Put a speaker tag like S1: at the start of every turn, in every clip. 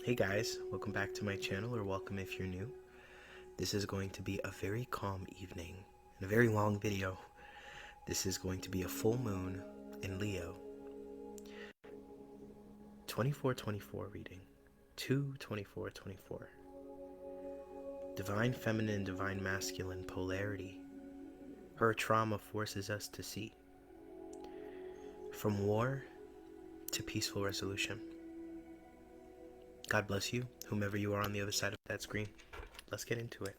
S1: Hey guys, welcome back to my channel, or welcome if you're new. This is going to be a very calm evening and a very long video. This is going to be a full moon in Leo. 24-24 reading. 2-24-24. Divine feminine, divine masculine polarity. Her trauma forces us to see. From war to peaceful resolution. God bless you, whomever you are on the other side of that screen. Let's get into it.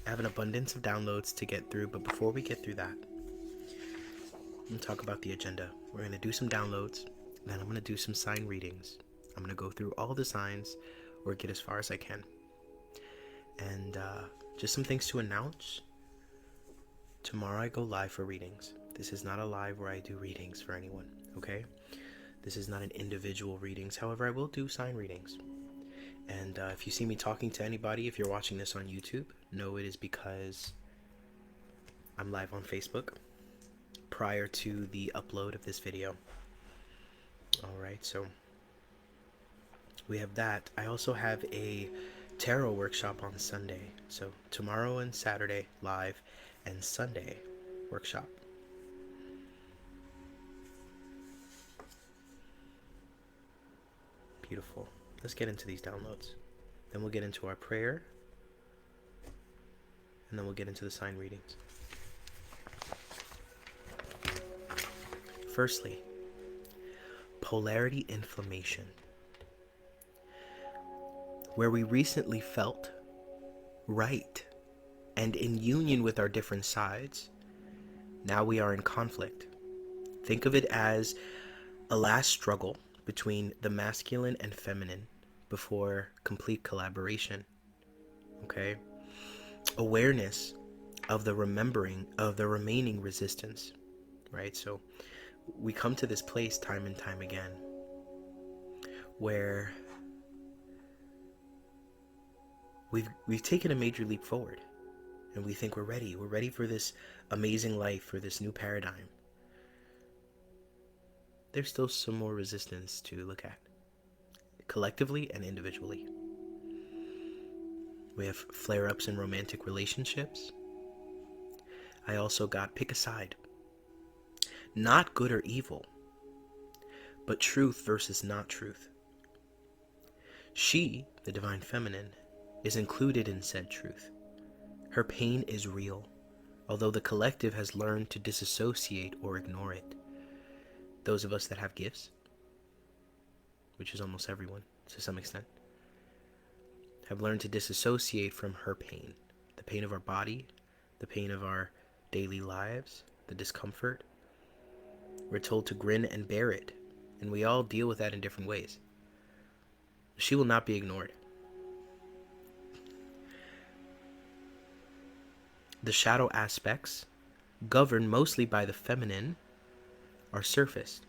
S1: I have an abundance of downloads to get through, but before we get through that, I'm going to talk about the agenda. We're going to do some downloads, then I'm going to do some sign readings. I'm going to go through all the signs, or get as far as I can. And just some things to announce. Tomorrow I go live for readings. This is not a live where I do readings for anyone, okay? This is not an individual readings. However, I will do sign readings. And if you see me talking to anybody, if you're watching this on YouTube, know it is because I'm live on Facebook prior to the upload of this video. Alright, so we have that. I also have a tarot workshop on Sunday. So tomorrow and Saturday live, and Sunday workshop. Beautiful. Let's get into these downloads. Then we'll get into our prayer. And then we'll get into the sign readings. Firstly, polarity inflammation. Where we recently felt right and in union with our different sides, now we are in conflict. Think of it as a last struggle between the masculine and feminine before complete collaboration. Okay? Awareness of the remembering of the remaining resistance, right? So we come to this place time and time again where we've taken a major leap forward, and we think we're ready for this amazing life, for this new paradigm. There's still some more resistance to look at, collectively and individually. We have flare-ups in romantic relationships. I also got pick a side. Not good or evil, but truth versus not truth. She, the divine feminine, is included in said truth. Her pain is real, although the collective has learned to disassociate or ignore it. Those of us that have gifts, which is almost everyone to some extent, have learned to disassociate from her pain. The pain of our body, the pain of our daily lives, the discomfort. We're told to grin and bear it, and we all deal with that in different ways. She will not be ignored. The shadow aspects, governed mostly by the feminine, are surfaced.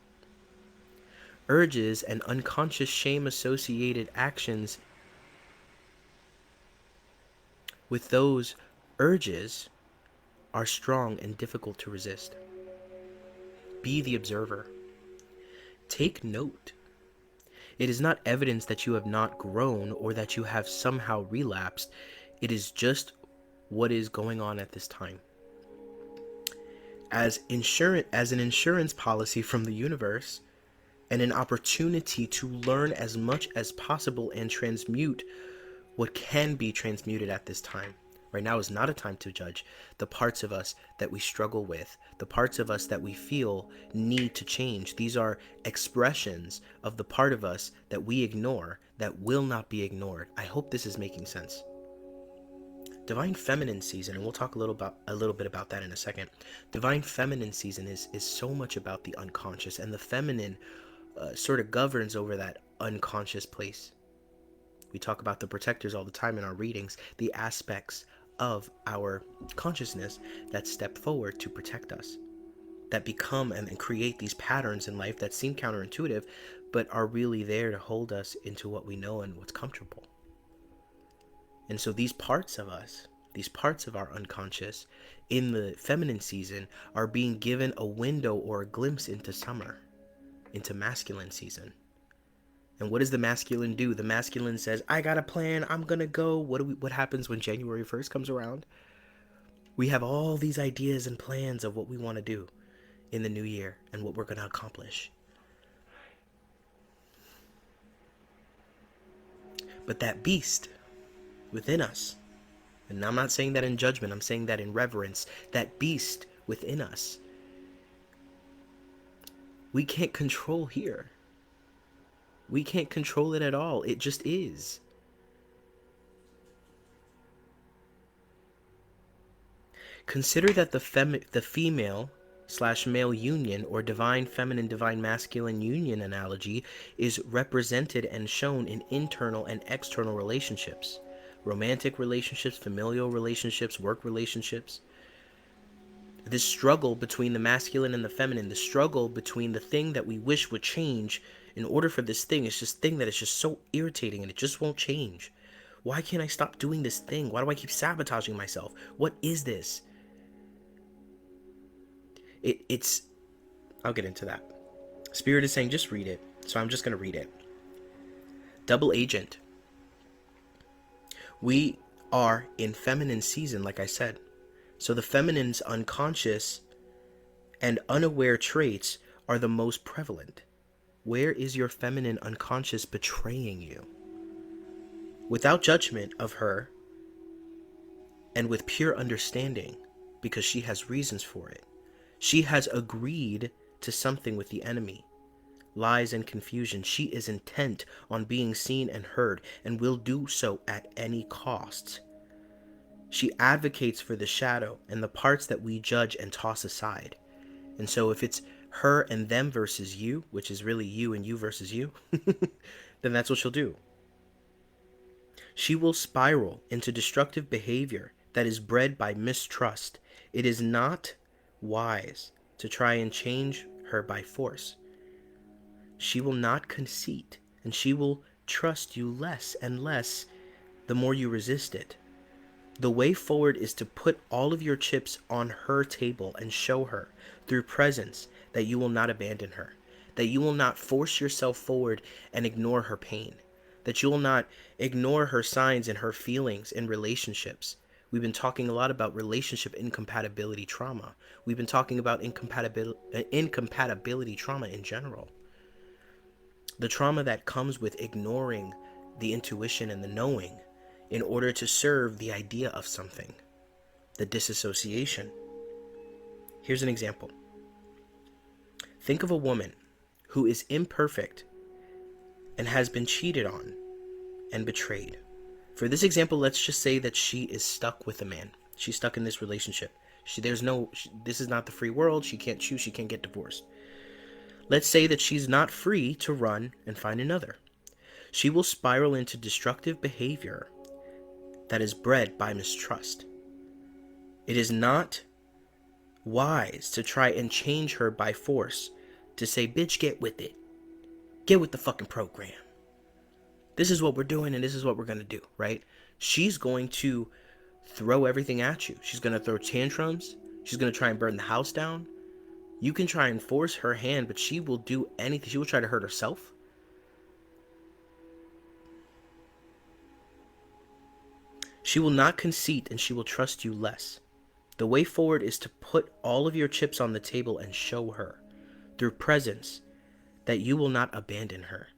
S1: Urges and unconscious shame-associated actions with those urges are strong and difficult to resist. Be the observer. Take note. It is not evidence that you have not grown or that you have somehow relapsed. It is just what is going on at this time. As an insurance policy from the universe, and an opportunity to learn as much as possible and transmute what can be transmuted at this time. Right now is not a time to judge the parts of us that we struggle with, the parts of us that we feel need to change. These are expressions of the part of us that we ignore, that will not be ignored. I hope this is making sense. Divine feminine season, and we'll talk a little bit about that in a second. Divine feminine season is so much about the unconscious, and the feminine sort of governs over that unconscious place. We talk about the protectors all the time in our readings, the aspects of our consciousness that step forward to protect us, that become and create these patterns in life that seem counterintuitive, but are really there to hold us into what we know and what's comfortable. And so these parts of us, these parts of our unconscious in the feminine season are being given a window or a glimpse into summer, into masculine season. And what does the masculine do? The masculine says, I got a plan, I'm gonna go. What happens when January 1st comes around? We have all these ideas and plans of what we want to do in the new year and what we're gonna accomplish. But that beast within us, and I'm not saying that in judgment, I'm saying that in reverence, that beast within us, we can't control here. We can't control it at all. It just is. Consider that the female / male union, or divine feminine, divine masculine union analogy, is represented and shown in internal and external relationships. Romantic relationships, familial relationships, work relationships. This struggle between the masculine and the feminine, the struggle between the thing that we wish would change in order for this thing, it's just thing that is just so irritating and it just won't change. Why can't I stop doing this thing? Why do I keep sabotaging myself? What is this? It's I'll get into that. Spirit is saying just read it, so I'm just going to read it. Double agent. We are in feminine season, like I said. So the feminine's unconscious and unaware traits are the most prevalent. Where is your feminine unconscious betraying you? Without judgment of her and with pure understanding, because she has reasons for it. She has agreed to something with the enemy. Lies and confusion. She is intent on being seen and heard and will do so at any cost. She advocates for the shadow and the parts that we judge and toss aside. And so if it's her and them versus you, which is really you and you versus you, then that's what she'll do. She will spiral into destructive behavior that is bred by mistrust. It is not wise to try and change her by force. She will not concede, and she will trust you less and less the more you resist it. The way forward is to put all of your chips on her table and show her through presence that you will not abandon her, that you will not force yourself forward and ignore her pain, that you will not ignore her signs and her feelings in relationships. We've been talking a lot about relationship incompatibility trauma. We've been talking about incompatibility trauma in general. The trauma that comes with ignoring the intuition and the knowing in order to serve the idea of something. The disassociation. Here's an example. Think of a woman who is imperfect and has been cheated on and betrayed. For this example, let's just say that she is stuck with a man. She's stuck in this relationship. This is not the free world. She can't choose. She can't get divorced. Let's say that she's not free to run and find another. She will spiral into destructive behavior that is bred by mistrust. It is not wise to try and change her by force, to say, bitch, get with it. Get with the fucking program. This is what we're doing and this is what we're going to do, right? She's going to throw everything at you. She's going to throw tantrums. She's going to try and burn the house down. You can try and force her hand, but she will do anything. She will try to hurt herself. She will not concede and she will trust you less. The way forward is to put all of your chips on the table and show her through presence that you will not abandon her.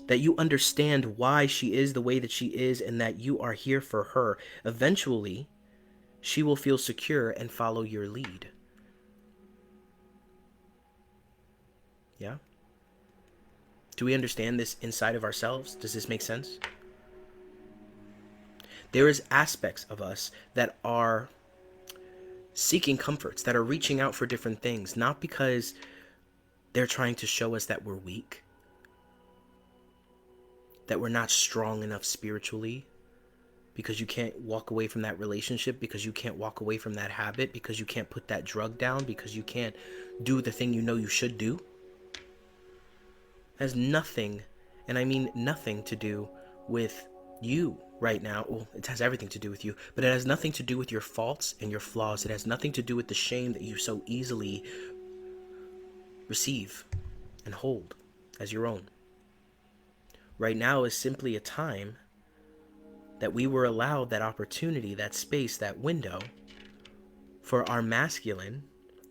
S1: That you understand why she is the way that she is and that you are here for her. Eventually, she will feel secure and follow your lead. Yeah? Do we understand this inside of ourselves? Does this make sense? There is aspects of us that are seeking comforts, that are reaching out for different things, not because they're trying to show us that we're weak, that we're not strong enough spiritually, because you can't walk away from that relationship, because you can't walk away from that habit, because you can't put that drug down, because you can't do the thing you know you should do. It has nothing, and I mean nothing, to do with you right now. Well, it has everything to do with you, but it has nothing to do with your faults and your flaws. It has nothing to do with the shame that you so easily receive and hold as your own. Right now is simply a time that we were allowed that opportunity, that space, that window for our masculine,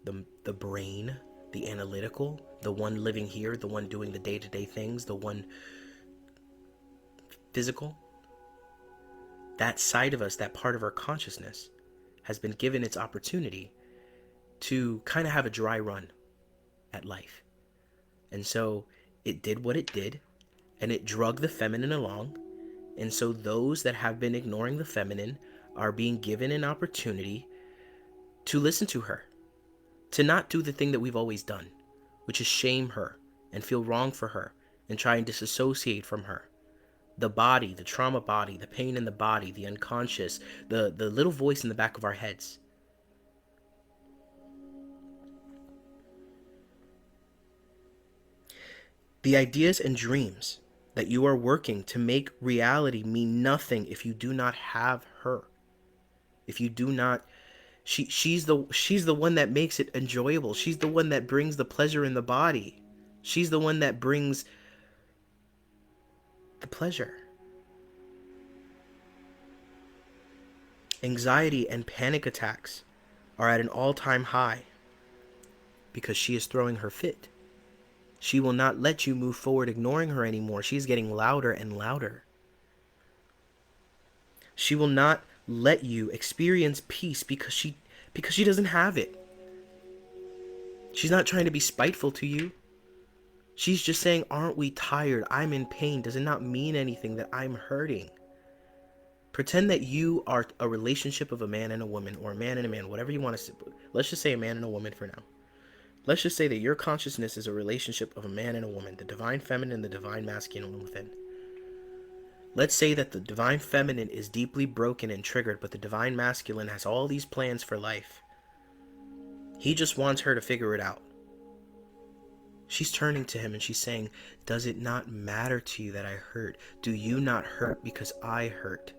S1: the brain, the analytical, the one living here, the one doing the day-to-day things, the one physical, that side of us, that part of our consciousness has been given its opportunity to kind of have a dry run at life. And so it did what it did, and it drug the feminine along. And so those that have been ignoring the feminine are being given an opportunity to listen to her, to not do the thing that we've always done, which is shame her and feel wrong for her and try and disassociate from her. The body, the trauma body, the pain in the body, the unconscious, the little voice in the back of our heads. The ideas and dreams that you are working to make reality mean nothing if you do not have her. If you do not, she's the one that makes it enjoyable. She's the one that brings the pleasure in the body. She's the one that brings the pleasure. Anxiety and panic attacks are at an all-time high because she is throwing her fit. She will not let you move forward ignoring her anymore. She's getting louder and louder. She will not let you experience peace because she doesn't have it. She's not trying to be spiteful to you. She's just saying, aren't we tired? I'm in pain. Does it not mean anything that I'm hurting? Pretend that you are a relationship of a man and a woman, or a man and a man, whatever you want to say. Let's just say a man and a woman for now. Let's just say that your consciousness is a relationship of a man and a woman, the divine feminine and the divine masculine within. Let's say that the divine feminine is deeply broken and triggered, but the divine masculine has all these plans for life. He just wants her to figure it out. She's turning to him and she's saying, does it not matter to you that I hurt? Do you not hurt because I hurt?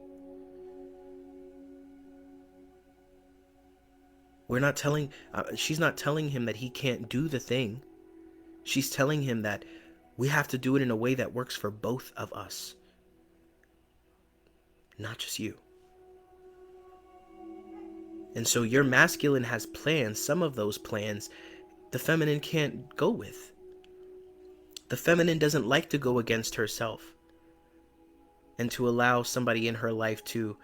S1: She's not telling him that he can't do the thing. She's telling him that we have to do it in a way that works for both of us. Not just you. And so your masculine has plans. Some of those plans the feminine can't go with. The feminine doesn't like to go against herself and to allow somebody in her life to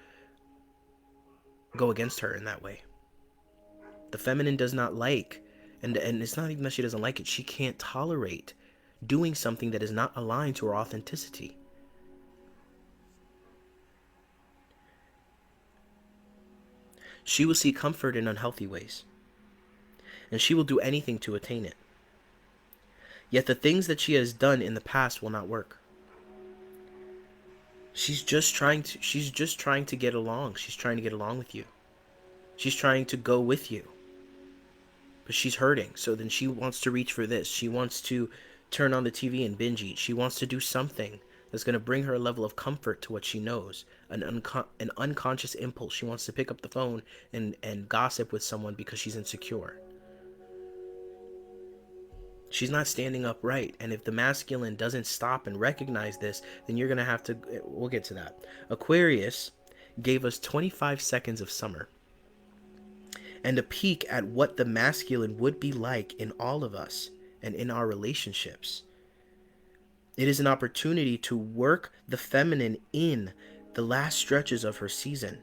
S1: go against her in that way. The feminine does not like, and it's not even that she doesn't like it, she can't tolerate doing something that is not aligned to her authenticity. She will seek comfort in unhealthy ways, and she will do anything to attain it. Yet the things that she has done in the past will not work. She's just trying to get along. She's trying to get along with you. She's trying to go with you. But she's hurting, so then she wants to reach for this. She wants to turn on the TV and binge eat. She wants to do something that's going to bring her a level of comfort to what she knows, an unconscious impulse. She wants to pick up the phone and gossip with someone because she's insecure. She's not standing upright, and if the masculine doesn't stop and recognize this, then you're going to have to, we'll get to that. Aquarius gave us 25 seconds of summer and a peek at what the masculine would be like in all of us and in our relationships. It is an opportunity to work the feminine in the last stretches of her season.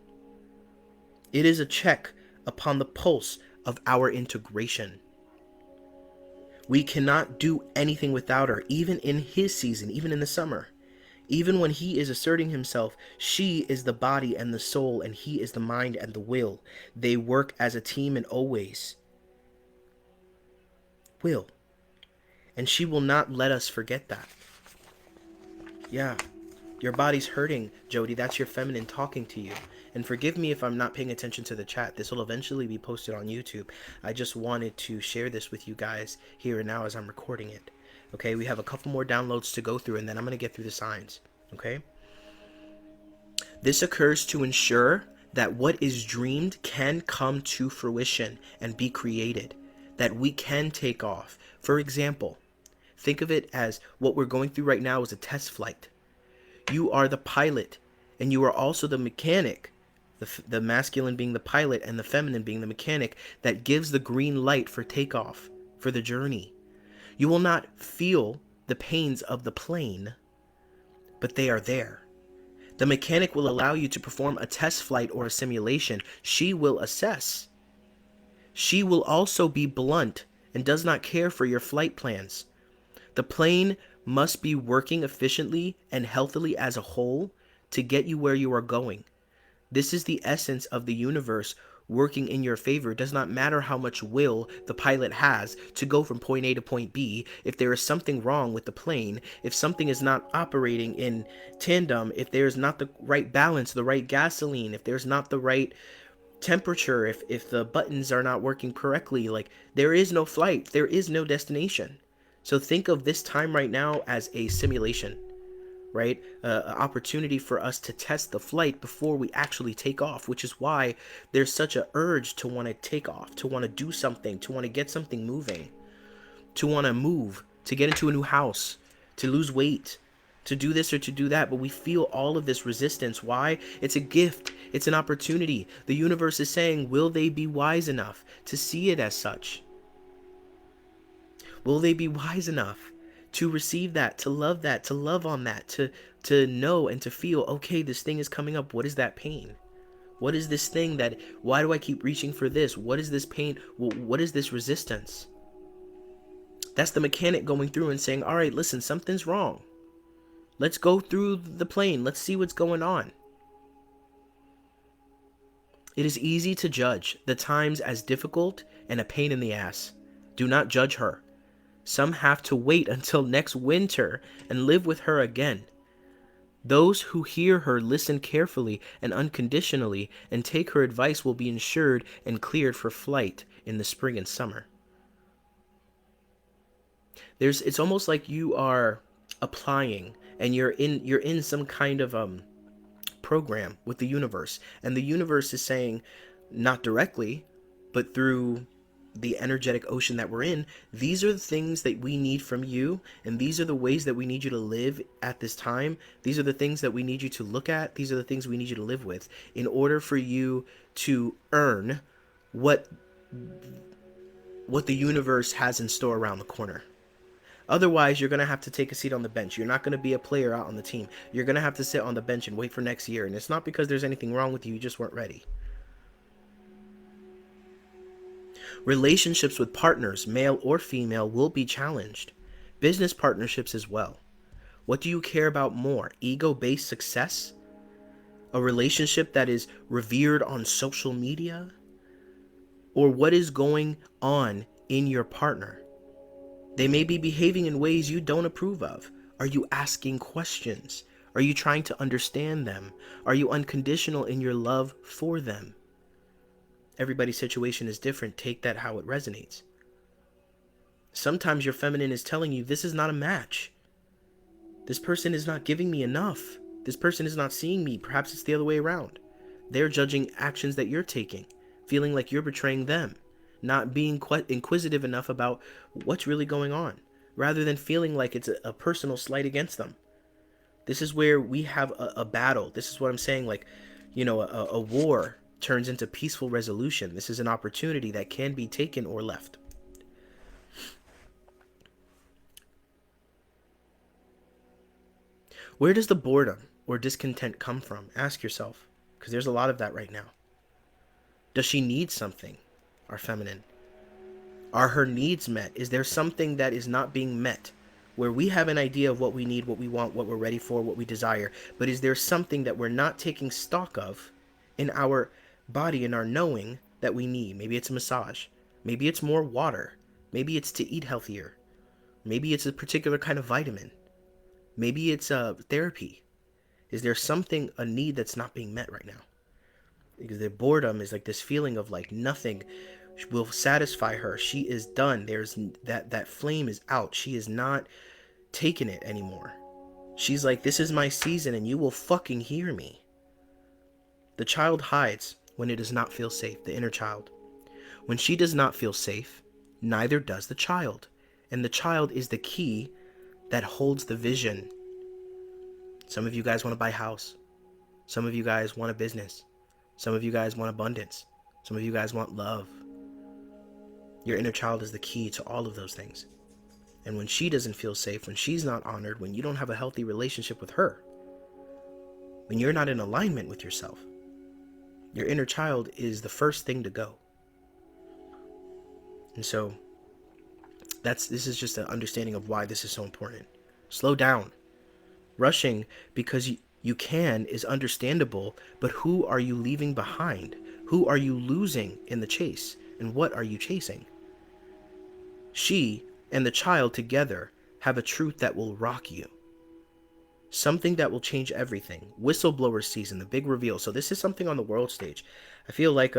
S1: It is a check upon the pulse of our integration. We cannot do anything without her, even in his season, even in the summer. Even when he is asserting himself, she is the body and the soul, and he is the mind and the will. They work as a team and always will. And she will not let us forget that. Yeah, your body's hurting, Jody. That's your feminine talking to you. And forgive me if I'm not paying attention to the chat. This will eventually be posted on YouTube. I just wanted to share this with you guys here and now as I'm recording it. Okay, we have a couple more downloads to go through, and then I'm going to get through the signs. Okay? This occurs to ensure that what is dreamed can come to fruition and be created, that we can take off. For example, think of it as what we're going through right now is a test flight. You are the pilot, and you are also the mechanic, the masculine being the pilot and the feminine being the mechanic that gives the green light for takeoff, for the journey. You will not feel the pains of the plane, but they are there. The mechanic will allow you to perform a test flight or a simulation. She will assess. She will also be blunt and does not care for your flight plans. The plane must be working efficiently and healthily as a whole to get you where you are going. This is the essence of the universe working in your favor. It does not matter how much will the pilot has to go from point A to point B. If there is something wrong with the plane, if something is not operating in tandem, if there's not the right balance, the right gasoline, if there's not the right temperature, if the buttons are not working correctly, like, there is no flight, there is no destination. So think of this time right now as a simulation, right? An opportunity for us to test the flight before we actually take off, which is why there's such an urge to want to take off, to want to do something, to want to get something moving, to want to move, to get into a new house, to lose weight, to do this or to do that. But we feel all of this resistance. Why? It's a gift. It's an opportunity. The universe is saying, will they be wise enough to see it as such? Will they be wise enough to receive that, to love that, to love on that, to know and to feel, okay, this thing is coming up. What is that pain? What is this thing that, why do I keep reaching for this? What is this pain? What is this resistance? That's the mechanic going through and saying, all right, listen, something's wrong. Let's go through the plane. Let's see what's going on. It is easy to judge the times as difficult and a pain in the ass. Do not judge her. Some have to wait until next winter and live with her again. Those who hear her listen carefully and unconditionally and take her advice will be insured and cleared for flight in the spring and summer. It's almost like you are applying and you're in some kind of program with the universe, and the universe is saying, not directly, but through the energetic ocean that we're in, these are the things that we need from you, and these are the ways that we need you to live at this time. These are the things that we need you to look at. These are the things we need you to live with in order for you to earn what the universe has in store around the corner. Otherwise, you're going to have to take a seat on the bench. You're not going to be a player out on the team. You're going to have to sit on the bench and wait for next year. And it's not because there's anything wrong with you. You just weren't ready. Relationships with partners, male or female, will be challenged. Business partnerships as well. What do you care about more? Ego-based success? A relationship that is revered on social media? Or what is going on in your partner? They may be behaving in ways you don't approve of. Are you asking questions? Are you trying to understand them? Are you unconditional in your love for them? Everybody's situation is different. Take that how it resonates. Sometimes your feminine is telling you, this is not a match. This person is not giving me enough. This person is not seeing me. Perhaps it's the other way around. They're judging actions that you're taking, feeling like you're betraying them, not being quite inquisitive enough about what's really going on, rather than feeling like it's a personal slight against them. This is where we have a battle. This is what I'm saying, like, a war turns into peaceful resolution. This is an opportunity that can be taken or left. Where does the boredom or discontent come from? Ask yourself, because there's a lot of that right now. Does she need something? Our feminine. Are her needs met? Is there something that is not being met, where we have an idea of what we need, what we want, what we're ready for, what we desire, but is there something that we're not taking stock of in our body, in our knowing that we need? Maybe it's a massage. Maybe it's more water. Maybe it's to eat healthier. Maybe it's a particular kind of vitamin. Maybe it's therapy. Is there something, a need that's not being met right now? Because the boredom is like this feeling of like nothing will satisfy her. She is done. There's that flame is out. She is not taking it anymore. She's like, this is my season and you will fucking hear me. The child hides when it does not feel safe, the inner child. When she does not feel safe, neither does the child. And the child is the key that holds the vision. Some of you guys want to buy a house. Some of you guys want a business. Some of you guys want abundance. Some of you guys want love. Your inner child is the key to all of those things. And when she doesn't feel safe, when she's not honored, when you don't have a healthy relationship with her, when you're not in alignment with yourself, your inner child is the first thing to go. And so this is just an understanding of why this is so important. Slow down. Rushing because you can is understandable, but who are you leaving behind? Who are you losing in the chase? And what are you chasing? She and the child together have a truth that will rock you. Something that will change everything. Whistleblower season, the big reveal. So this is something on the world stage. I feel like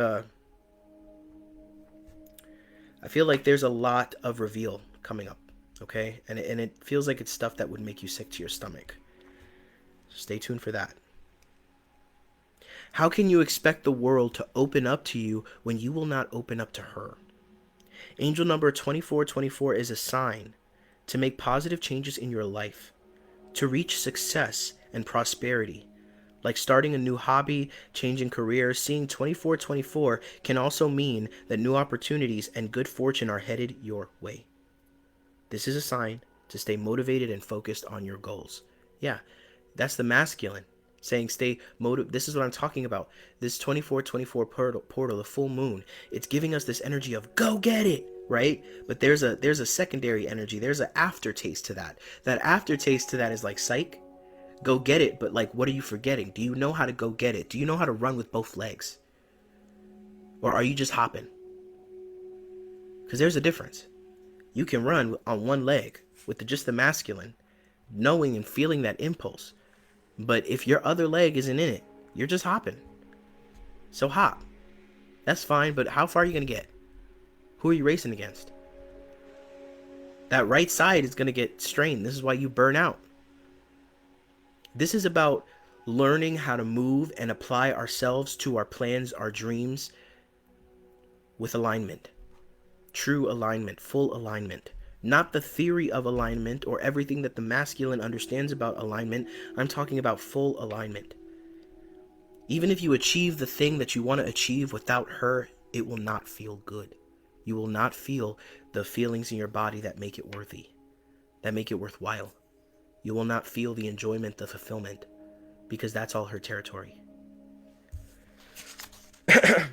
S1: there's a lot of reveal coming up, okay? And it feels like it's stuff that would make you sick to your stomach. So stay tuned for that. How can you expect the world to open up to you when you will not open up to her? Angel number 2424 is a sign to make positive changes in your life, to reach success and prosperity. Like starting a new hobby, changing careers, seeing 2424 can also mean that new opportunities and good fortune are headed your way. This is a sign to stay motivated and focused on your goals. Yeah, that's the masculine saying stay motivated. This is what I'm talking about. This 2424 portal, the full moon, it's giving us this energy of go get it, right? But there's a secondary energy. There's an aftertaste to that. That aftertaste to that is like, psych, go get it, but like, what are you forgetting? Do you know how to go get it? Do you know how to run with both legs? Or are you just hopping? Because there's a difference. You can run on one leg with just the masculine, knowing and feeling that impulse. But if your other leg isn't in it, you're just hopping. So hop. That's fine, but how far are you going to get? Who are you racing against? That right side is going to get strained. This is why you burn out. This is about learning how to move and apply ourselves to our plans, our dreams, with alignment. True alignment, full alignment. Not the theory of alignment or everything that the masculine understands about alignment. I'm talking about full alignment. Even if you achieve the thing that you want to achieve without her, it will not feel good. You will not feel the feelings in your body that make it worthy, that make it worthwhile. You will not feel the enjoyment, the fulfillment, because that's all her territory.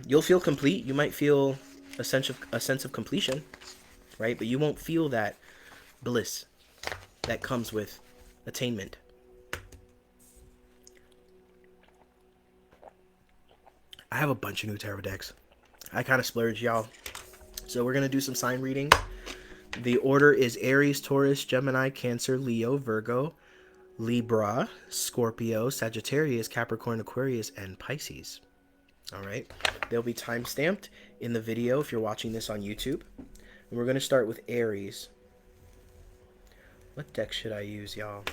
S1: You'll feel complete. You might feel a sense of completion, right? But you won't feel that bliss that comes with attainment. I have a bunch of new tarot decks. I kind of splurged, y'all. So we're going to do some sign reading. The order is Aries, Taurus, Gemini, Cancer, Leo, Virgo, Libra, Scorpio, Sagittarius, Capricorn, Aquarius, and Pisces. All right. They'll be time-stamped in the video if you're watching this on YouTube. And we're going to start with Aries. What deck should I use, y'all?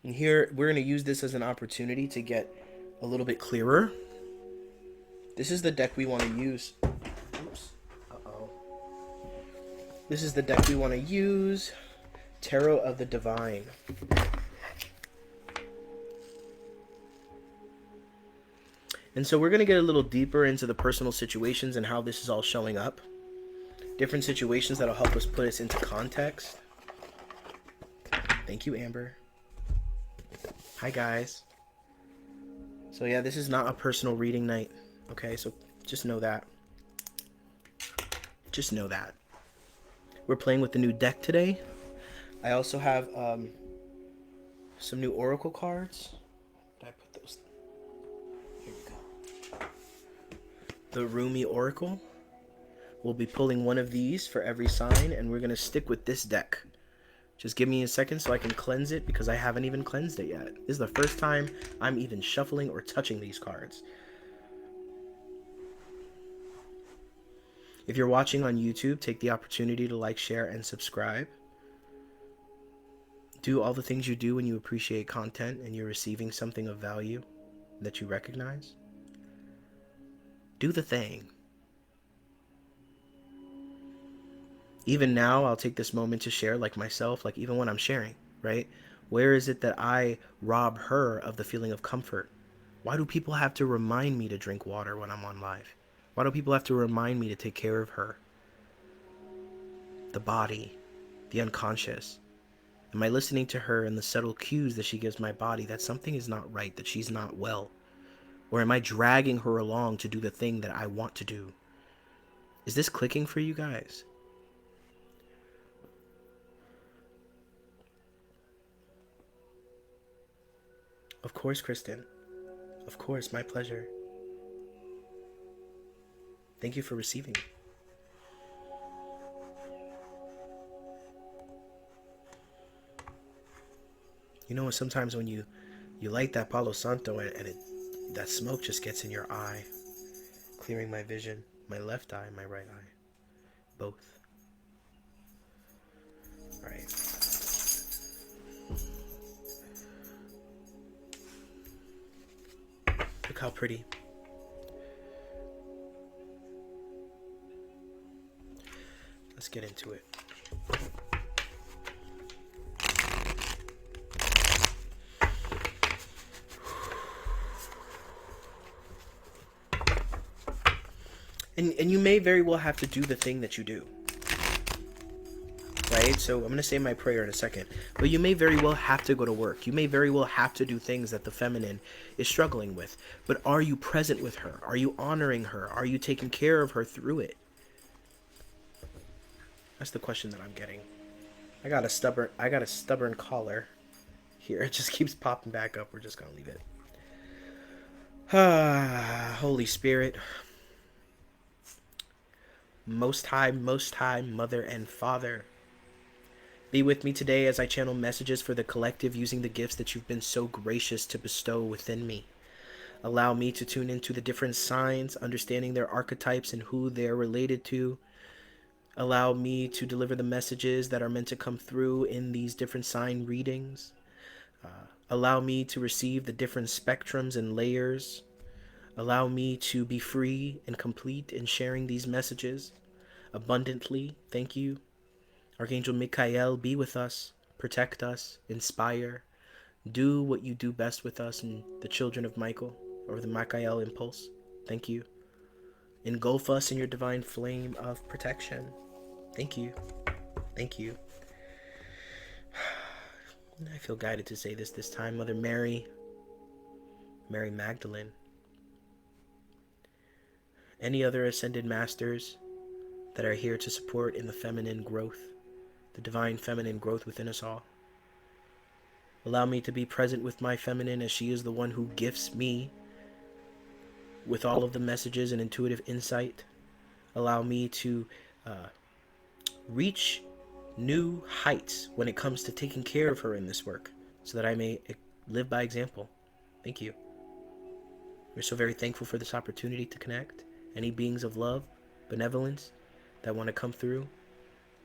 S1: And here, we're going to use this as an opportunity to get a little bit clearer. This is the deck we want to use. Oops. Uh-oh. This is the deck we want to use. Tarot of the Divine. And so we're going to get a little deeper into the personal situations and how this is all showing up. Different situations that'll help us put us into context. Thank you, Amber. Hi, guys. So yeah, this is not a personal reading night. Okay, so just know that. Just know that. We're playing with the new deck today. I also have some new oracle cards. Did I put those? Here we go. The Rumi Oracle. We'll be pulling one of these for every sign, and we're going to stick with this deck. Just give me a second so I can cleanse it, because I haven't even cleansed it yet. This is the first time I'm even shuffling or touching these cards. If you're watching on YouTube, take the opportunity to like, share, and subscribe. Do all the things you do when you appreciate content and you're receiving something of value that you recognize. Do the thing. Even now, I'll take this moment to share, like myself, like even when I'm sharing, right? Where is it that I rob her of the feeling of comfort? Why do people have to remind me to drink water when I'm on live? Why do people have to remind me to take care of her? The body, the unconscious. Am I listening to her and the subtle cues that she gives my body that something is not right, that she's not well? Or am I dragging her along to do the thing that I want to do? Is this clicking for you guys? Of course, Kristen. Of course, my pleasure. Thank you for receiving. You know, sometimes when you light that Palo Santo and that smoke just gets in your eye, clearing my vision, my left eye, my right eye, both. All right. Look how pretty. Let's get into it. And you may very well have to do the thing that you do. Right? So I'm going to say my prayer in a second. But you may very well have to go to work. You may very well have to do things that the feminine is struggling with. But are you present with her? Are you honoring her? Are you taking care of her through it? That's the question that I'm getting. I got a stubborn caller here. It just keeps popping back up. We're just going to leave it. Holy Spirit. Most High, Mother and Father. Be with me today as I channel messages for the collective using the gifts that you've been so gracious to bestow within me. Allow me to tune into the different signs, understanding their archetypes and who they're related to. Allow me to deliver the messages that are meant to come through in these different sign readings. Allow me to receive the different spectrums and layers. Allow me to be free and complete in sharing these messages abundantly. Thank you. Archangel Michael, be with us, protect us, inspire, do what you do best with us and the children of Michael, or the Michael impulse. Thank you. Engulf us in your divine flame of protection. Thank you. Thank you. I feel guided to say this time. Mother Mary, Mary Magdalene, any other ascended masters that are here to support in the feminine growth, the divine feminine growth within us all. Allow me to be present with my feminine as she is the one who gifts me with all of the messages and intuitive insight. Allow me to reach new heights when it comes to taking care of her in this work, so that I may live by example. Thank you. We're so very thankful for this opportunity to connect. Any beings of love, benevolence that want to come through,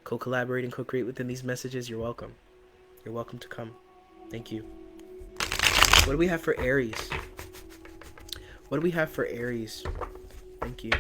S1: co-collaborate and co-create within these messages, you're welcome. You're welcome to come. Thank you. What do we have for Aries? What do we have for Aries? Thank you.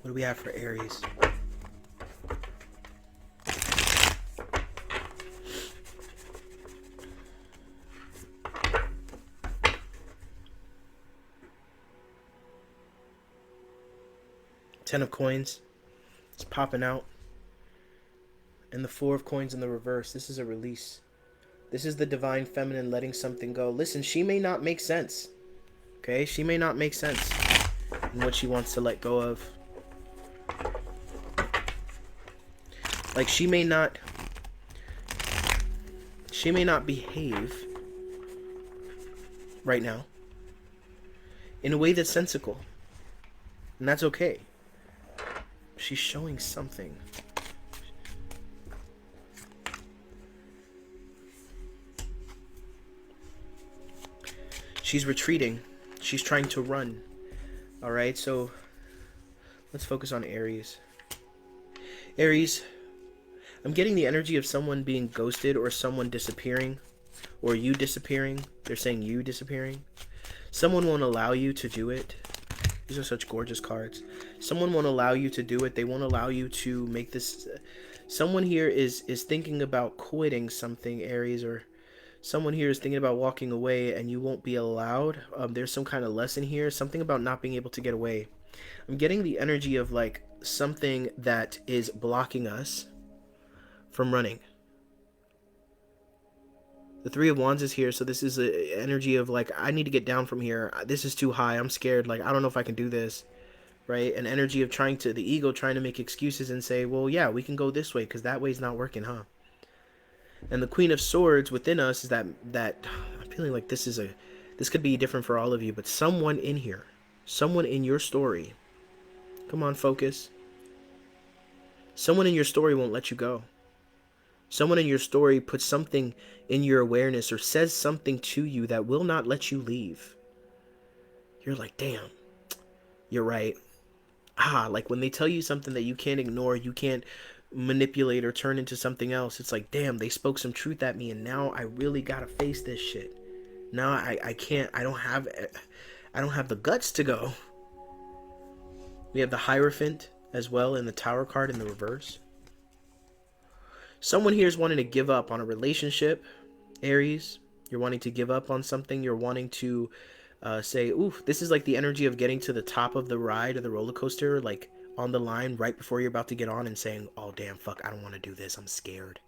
S1: What do we have for Aries? Ten of coins. It's popping out. And the Four of coins in the reverse. This is a release. This is the divine feminine letting something go. Listen, she may not make sense. Okay? She may not make sense in what she wants to let go of. Like she may not behave right now in a way that's sensical. And that's okay. She's showing something. She's retreating. She's trying to run. All right, so let's focus on Aries. Aries, I'm getting the energy of someone being ghosted or someone disappearing or you disappearing. They're saying you disappearing. Someone won't allow you to do it. These are such gorgeous cards. Someone won't allow you to do it. They won't allow you to make this. Someone here is thinking about quitting something, Aries, or someone here is thinking about walking away and you won't be allowed. There's some kind of lesson here. Something about not being able to get away. I'm getting the energy of like something that is blocking us from running. The Three of Wands is here, so this is an energy of like, I need to get down from here. This is too high. I'm scared. Like, I don't know if I can do this, right? An energy of trying to, the ego trying to make excuses and say, well, yeah, we can go this way because that way's not working, huh? And the Queen of Swords within us is that I'm feeling like this could be different for all of you, but someone in here, someone in your story, come on, focus. Someone in your story won't let you go. Someone in your story puts something in your awareness or says something to you that will not let you leave. You're like, damn, you're right. Like when they tell you something that you can't ignore, you can't manipulate or turn into something else. It's like, damn, they spoke some truth at me and now I really gotta face this shit. Now I can't, I don't have the guts to go. We have the Hierophant as well in the Tower card in the reverse. Someone here is wanting to give up on a relationship, Aries. You're wanting to give up on something. You're wanting to say, oof, this is like the energy of getting to the top of the ride or the roller coaster, like on the line right before you're about to get on and saying, oh, damn, fuck, I don't want to do this. I'm scared.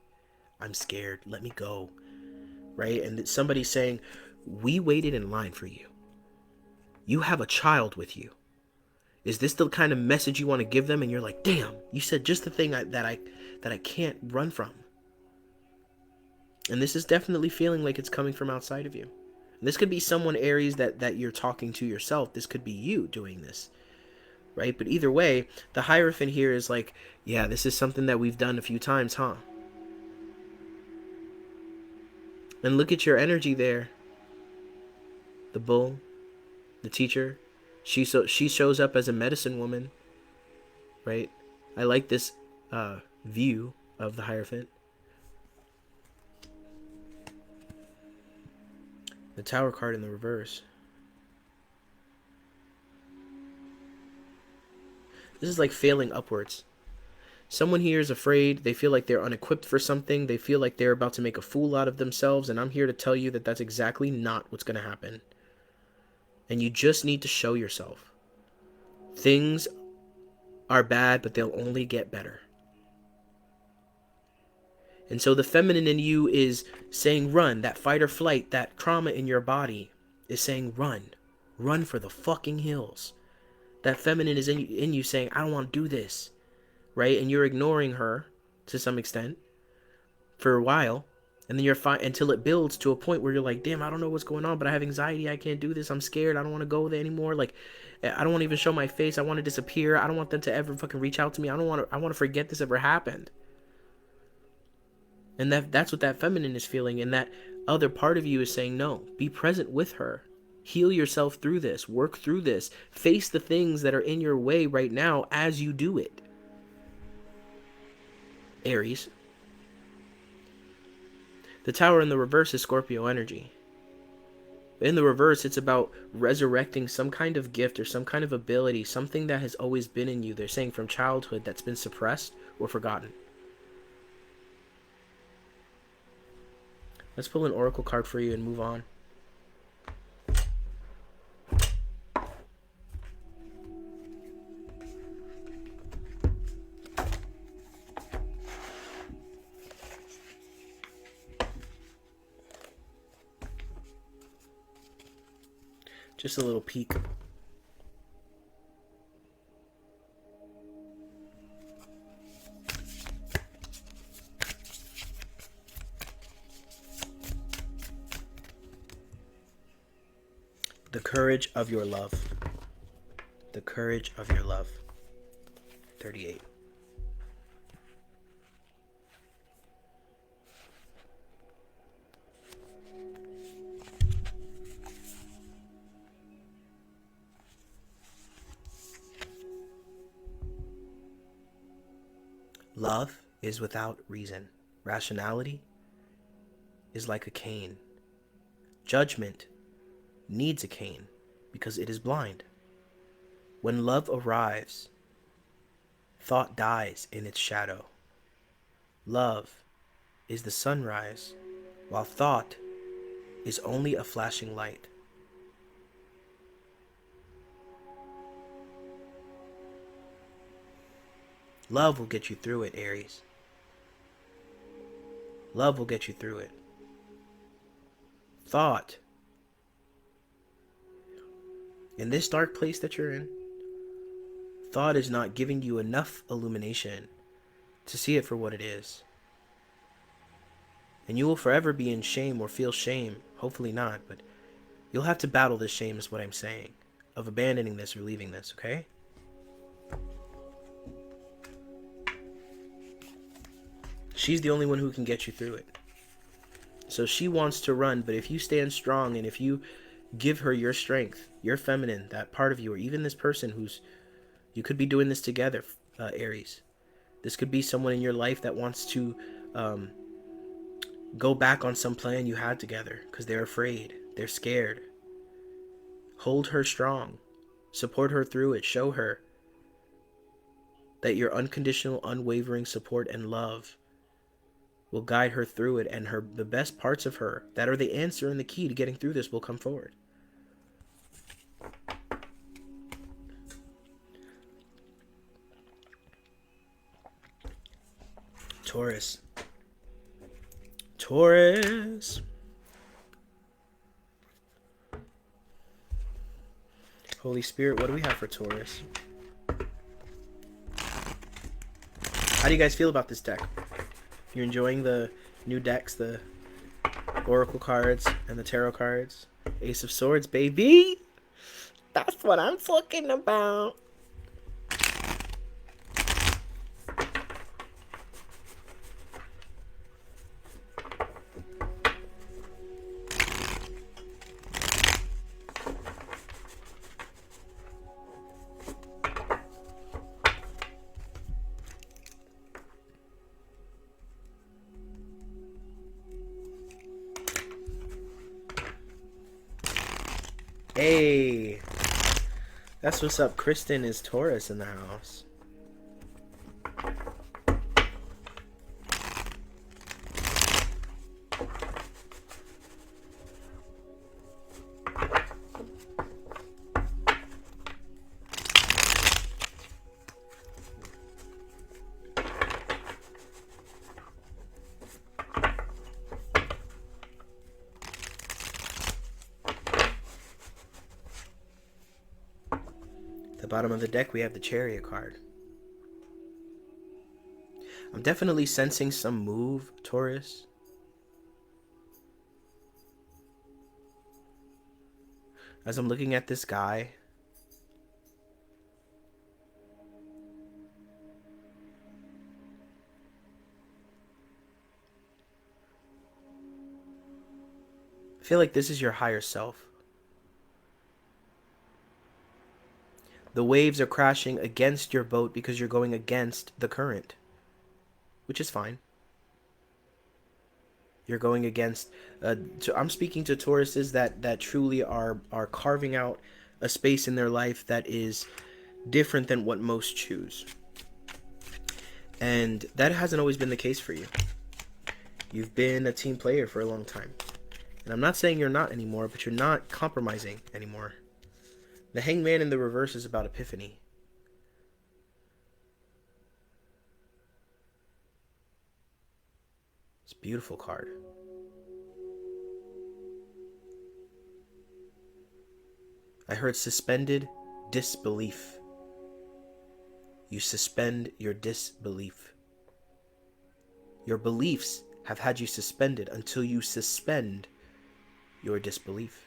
S1: Let me go. Right? And somebody's saying, we waited in line for you. You have a child with you. Is this the kind of message you want to give them? And you're like, damn, you said just the thing that I can't run from. And this is definitely feeling like it's coming from outside of you. And this could be someone, Aries, that you're talking to yourself. This could be you doing this, right? But either way, the Hierophant here is like, yeah, this is something that we've done a few times, huh? And look at your energy there. The Bull, the Teacher. She shows up as a medicine woman, right? I like this view of the Hierophant. The Tower card in the reverse. This is like failing upwards. Someone here is afraid. They feel like they're unequipped for something. They feel like they're about to make a fool out of themselves. And I'm here to tell you that that's exactly not what's going to happen. And you just need to show yourself. Things are bad, but they'll only get better. And so the feminine in you is saying run. That fight or flight, that trauma in your body is saying run. Run for the fucking hills. That feminine is in you saying, I don't want to do this. Right? And you're ignoring her to some extent for a while. And then you're fine until it builds to a point where you're like, damn, I don't know what's going on, but I have anxiety. I can't do this. I'm scared. I don't want to go there anymore. Like, I don't want to even show my face. I want to disappear. I don't want them to ever fucking reach out to me. I want to forget this ever happened. And that's what that feminine is feeling. And that other part of you is saying, no, be present with her. Heal yourself through this. Work through this. Face the things that are in your way right now as you do it. Aries. The Tower in the reverse is Scorpio energy. In the reverse, it's about resurrecting some kind of gift or some kind of ability, something that has always been in you. They're saying from childhood that's been suppressed or forgotten. Let's pull an oracle card for you and move on. Just a little peek. The courage of your love. The courage of your love. 38. Love is without reason. Rationality is like a cane. Judgment needs a cane because it is blind. When love arrives, thought dies in its shadow. Love is the sunrise, while thought is only a flashing light. Love will get you through it, Aries. Love will get you through it. Thought, in this dark place that you're in, thought is not giving you enough illumination to see it for what it is. And you will forever be in shame or feel shame. Hopefully not, but you'll have to battle this shame is what I'm saying. Of abandoning this or leaving this, okay? She's the only one who can get you through it. So she wants to run, but if you stand strong and if you give her your strength, your feminine, that part of you, or even this person who's, you could be doing this together, Aries. This could be someone in your life that wants to go back on some plan you had together because they're afraid, they're scared. Hold her strong, support her through it, show her that your unconditional, unwavering support and love will guide her through it, and the best parts of her that are the answer and the key to getting through this will come forward. Taurus. Taurus. Holy Spirit, what do we have for Taurus? How do you guys feel about this deck? You're enjoying the new decks, the Oracle cards and the Tarot cards? Ace of Swords, baby! That's what I'm talking about. Hey, that's what's up. Kristen is Taurus in the house. Bottom of the deck, we have the Chariot card. I'm definitely sensing some move, Taurus. As I'm looking at this guy, I feel like this is your higher self. The waves are crashing against your boat because you're going against the current, which is fine. You're going against, I'm speaking to Tauruses that truly are carving out a space in their life that is different than what most choose. And that hasn't always been the case for you. You've been a team player for a long time. And I'm not saying you're not anymore, but you're not compromising anymore. The Hangman in the reverse is about epiphany. It's a beautiful card. I heard suspended disbelief. You suspend your disbelief. Your beliefs have had you suspended until you suspend your disbelief.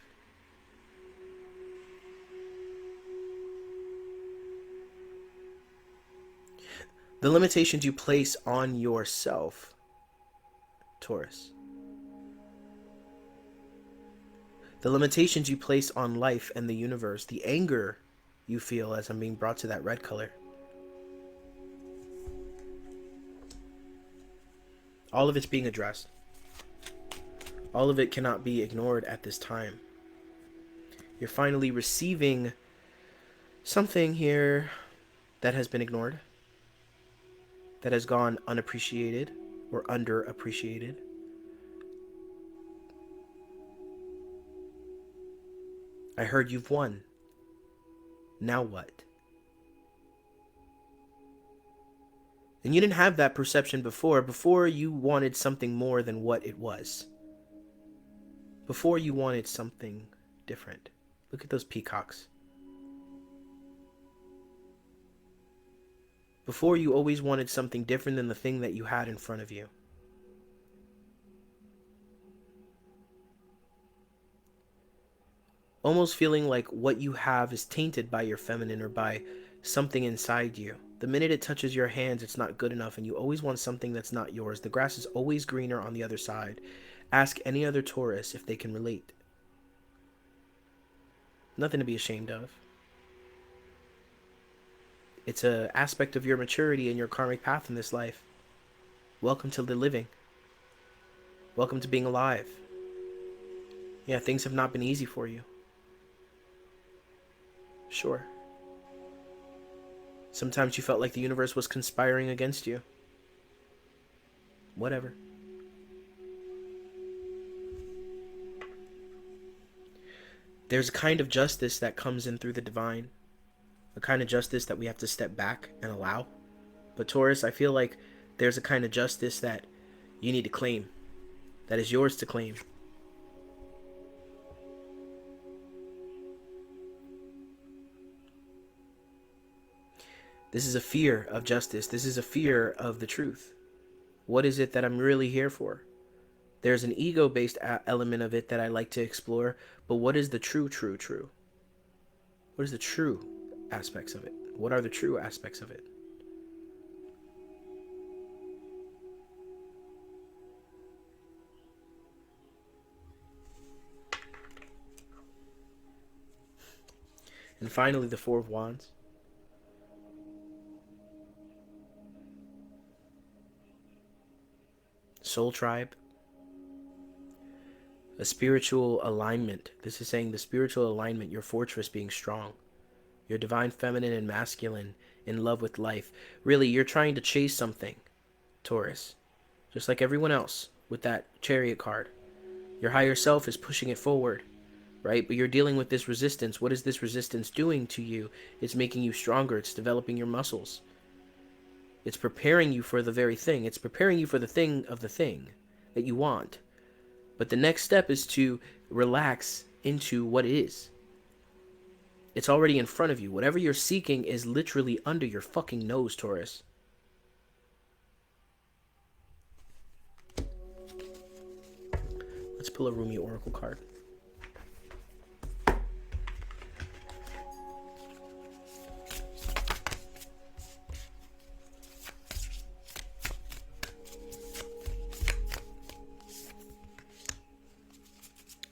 S1: The limitations you place on yourself, Taurus. The limitations you place on life and the universe. The anger you feel as I'm being brought to that red color. All of it's being addressed. All of it cannot be ignored at this time. You're finally receiving something here that has been ignored, that has gone unappreciated or underappreciated. I heard you've won. Now what? And you didn't have that perception before. Before, you wanted something more than what it was. Before, you wanted something different. Look at those peacocks. Before, you always wanted something different than the thing that you had in front of you. Almost feeling like what you have is tainted by your feminine or by something inside you. The minute it touches your hands, it's not good enough, and you always want something that's not yours. The grass is always greener on the other side. Ask any other Taurus if they can relate. Nothing to be ashamed of. It's an aspect of your maturity and your karmic path in this life. Welcome to the living. Welcome to being alive. Yeah, things have not been easy for you. Sure. Sometimes you felt like the universe was conspiring against you. Whatever. There's a kind of justice that comes in through the divine. A kind of justice that we have to step back and allow. But Taurus, I feel like there's a kind of justice that you need to claim. That is yours to claim. This is a fear of justice. This is a fear of the truth. What is it that I'm really here for? There's an ego-based element of it that I like to explore, but what is the true? What is the true aspects of it? What are the true aspects of it? And finally, the Four of Wands. Soul tribe. A spiritual alignment. This is saying the spiritual alignment, your fortress being strong. Your divine feminine and masculine in love with life. Really, you're trying to chase something, Taurus. Just like everyone else with that Chariot card. Your higher self is pushing it forward, right? But you're dealing with this resistance. What is this resistance doing to you? It's making you stronger. It's developing your muscles. It's preparing you for the very thing. It's preparing you for the thing of the thing that you want. But the next step is to relax into what it is. It's already in front of you. Whatever you're seeking is literally under your fucking nose, Taurus. Let's pull a Rumi Oracle card.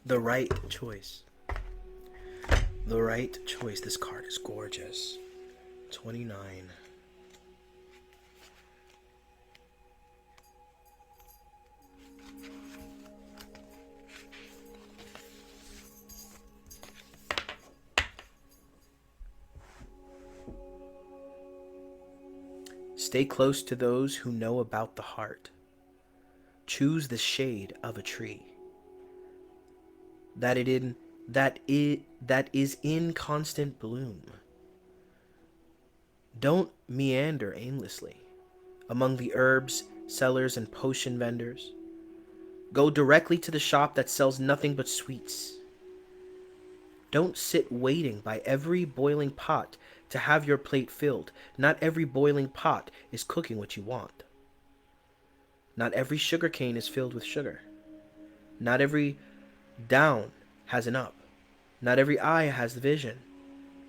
S1: The right choice. The right choice. This card is gorgeous. 29. Stay close to those who know about the heart. Choose the shade of a tree that is in constant bloom. Don't meander aimlessly among the herbs, sellers, and potion vendors. Go directly to the shop that sells nothing but sweets. Don't sit waiting by every boiling pot to have your plate filled. Not every boiling pot is cooking what you want. Not every sugar cane is filled with sugar. Not every down has an up. Not every eye has the vision.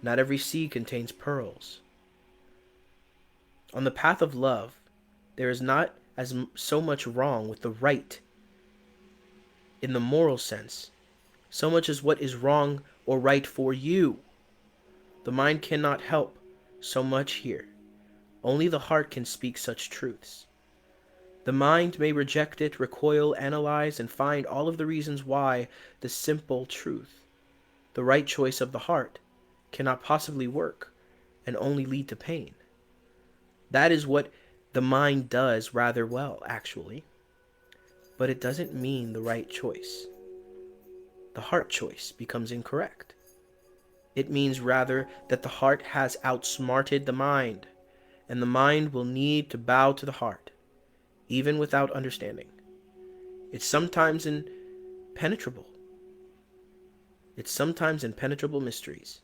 S1: Not every sea contains pearls. On the path of love, there is not so much wrong with the right in the moral sense, so much as what is wrong or right for you. The mind cannot help so much here. Only the heart can speak such truths. The mind may reject it, recoil, analyze, and find all of the reasons why the simple truth, the right choice of the heart, cannot possibly work and only lead to pain. That is what the mind does rather well, actually. But it doesn't mean the right choice. The heart choice becomes incorrect. It means rather that the heart has outsmarted the mind, and the mind will need to bow to the heart, even without understanding. It's sometimes impenetrable. It's sometimes impenetrable mysteries.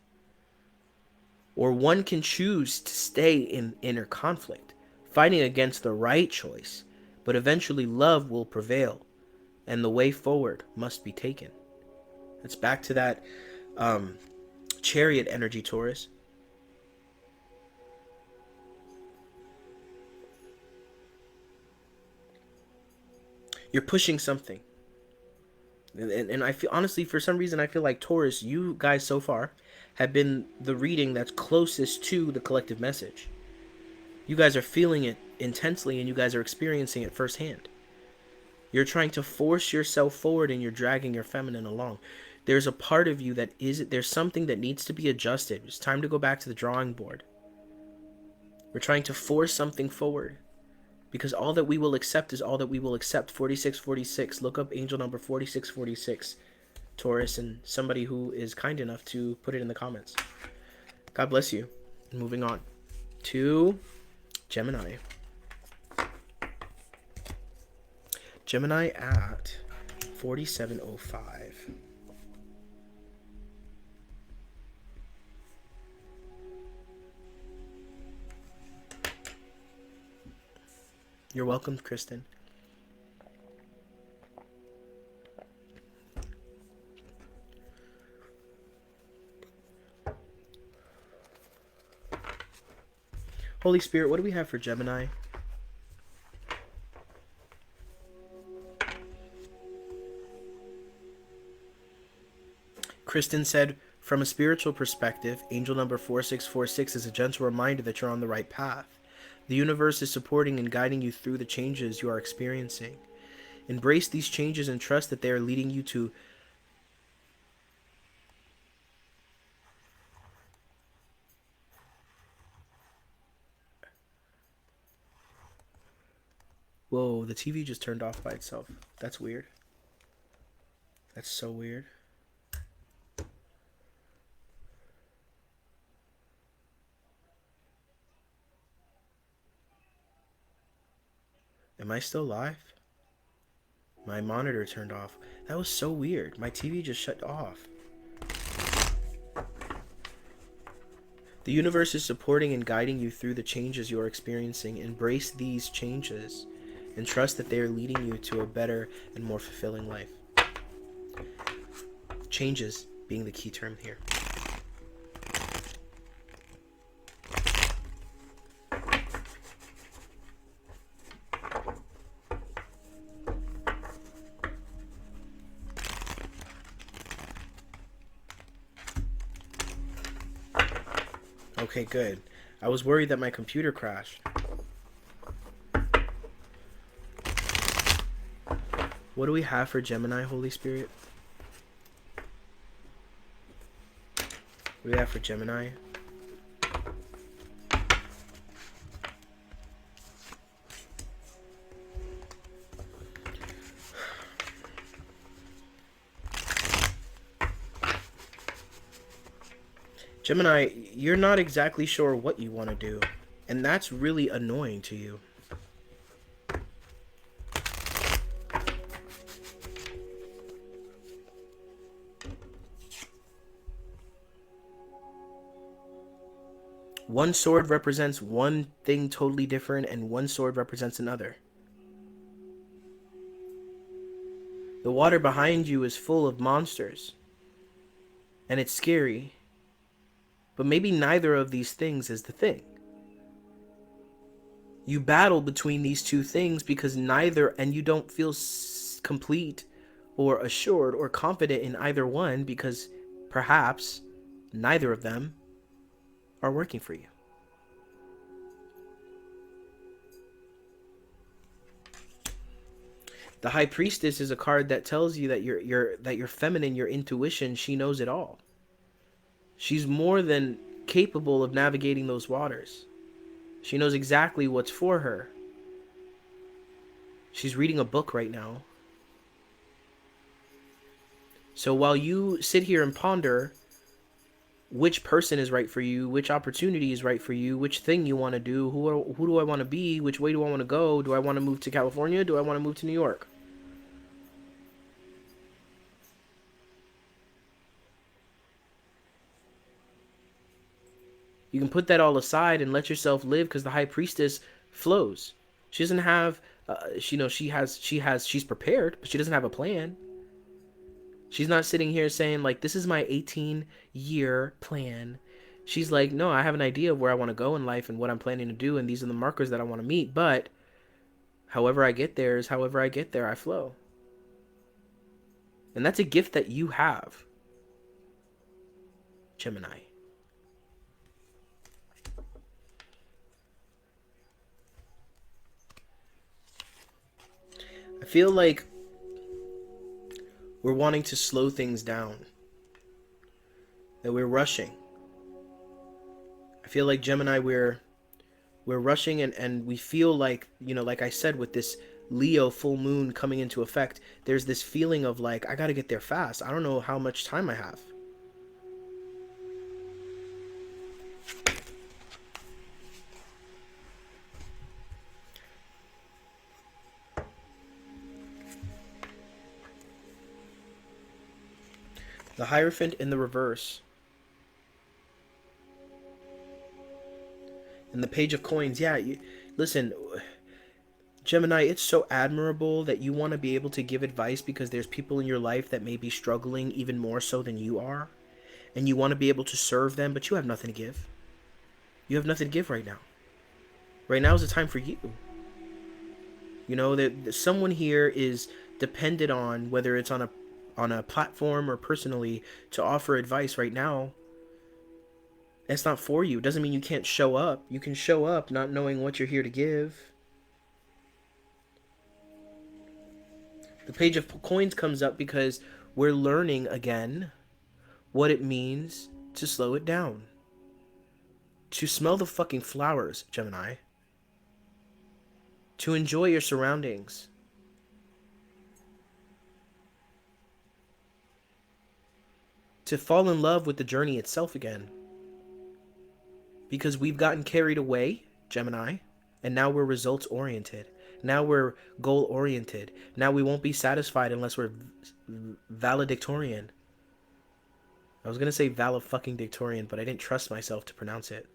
S1: Or one can choose to stay in inner conflict, fighting against the right choice, but eventually love will prevail, and the way forward must be taken. It's back to that chariot energy, Taurus. You're pushing something. And I feel, honestly, for some reason, I feel like Taurus, you guys so far have been the reading that's closest to the collective message. You guys are feeling it intensely, and you guys are experiencing it firsthand. You're trying to force yourself forward, and you're dragging your feminine along. There's a part of you there's something that needs to be adjusted. It's time to go back to the drawing board. We're trying to force something forward, because all that we will accept is all that we will accept. 4646. Look up angel number 4646, Taurus, and somebody who is kind enough to put it in the comments. God bless you. Moving on to Gemini. Gemini at 4705. You're welcome, Kristen. Holy Spirit, what do we have for Gemini? Kristen said, from a spiritual perspective, angel number 4646 is a gentle reminder that you're on the right path. The universe is supporting and guiding you through the changes you are experiencing. Embrace these changes and trust that they are leading you to Whoa, the TV just turned off by itself. That's weird. That's so weird. Am I still live? My monitor turned off. That was so weird. My TV just shut off. The universe is supporting and guiding you through the changes you are experiencing. Embrace these changes and trust that they are leading you to a better and more fulfilling life. Changes being the key term here. Okay, good. I was worried that my computer crashed. What do we have for Gemini, Holy Spirit? What do we have for Gemini? Gemini, you're not exactly sure what you want to do, and that's really annoying to you. One sword represents one thing totally different, and one sword represents another. The water behind you is full of monsters, and it's scary. But maybe neither of these things is the thing. You battle between these two things because neither, and you don't feel complete or assured or confident in either one because perhaps neither of them are working for you. The High Priestess is a card that tells you that you're feminine, your intuition, she knows it all. She's more than capable of navigating those waters. She knows exactly what's for her. She's reading a book right now. So while you sit here and ponder which person is right for you, which opportunity is right for you, which thing you want to do, who do I want to be, which way do I want to go, do I want to move to California, do I want to move to New York? You can put that all aside and let yourself live, because the High Priestess flows. She doesn't have, she's prepared, but she doesn't have a plan. She's not sitting here saying, like, this is my 18-year plan. She's like, no, I have an idea of where I want to go in life and what I'm planning to do, and these are the markers that I want to meet, but however I get there is however I get there, I flow. And that's a gift that you have, Gemini. I feel like we're wanting to slow things down, that we're rushing. I feel like, Gemini, we're rushing, and we feel like, like I said, with this Leo full moon coming into effect, there's this feeling of like, I gotta get there fast. I don't know how much time I have. The Hierophant in the reverse. And the Page of Coins. Yeah, listen, Gemini, it's so admirable that you want to be able to give advice because there's people in your life that may be struggling even more so than you are. And you want to be able to serve them, but you have nothing to give. You have nothing to give right now. Right now is the time for you. That someone here is dependent on, whether it's on a platform or personally, to offer advice right now. That's not for you. It doesn't mean you can't show up. You can show up not knowing what you're here to give. The Page of Coins comes up because we're learning again what it means to slow it down. To smell the fucking flowers, Gemini. To enjoy your surroundings. To fall in love with the journey itself again. Because we've gotten carried away, Gemini, and now we're results oriented. Now we're goal oriented. Now we won't be satisfied unless we're valedictorian. I was going to say valedictorian, but I didn't trust myself to pronounce it.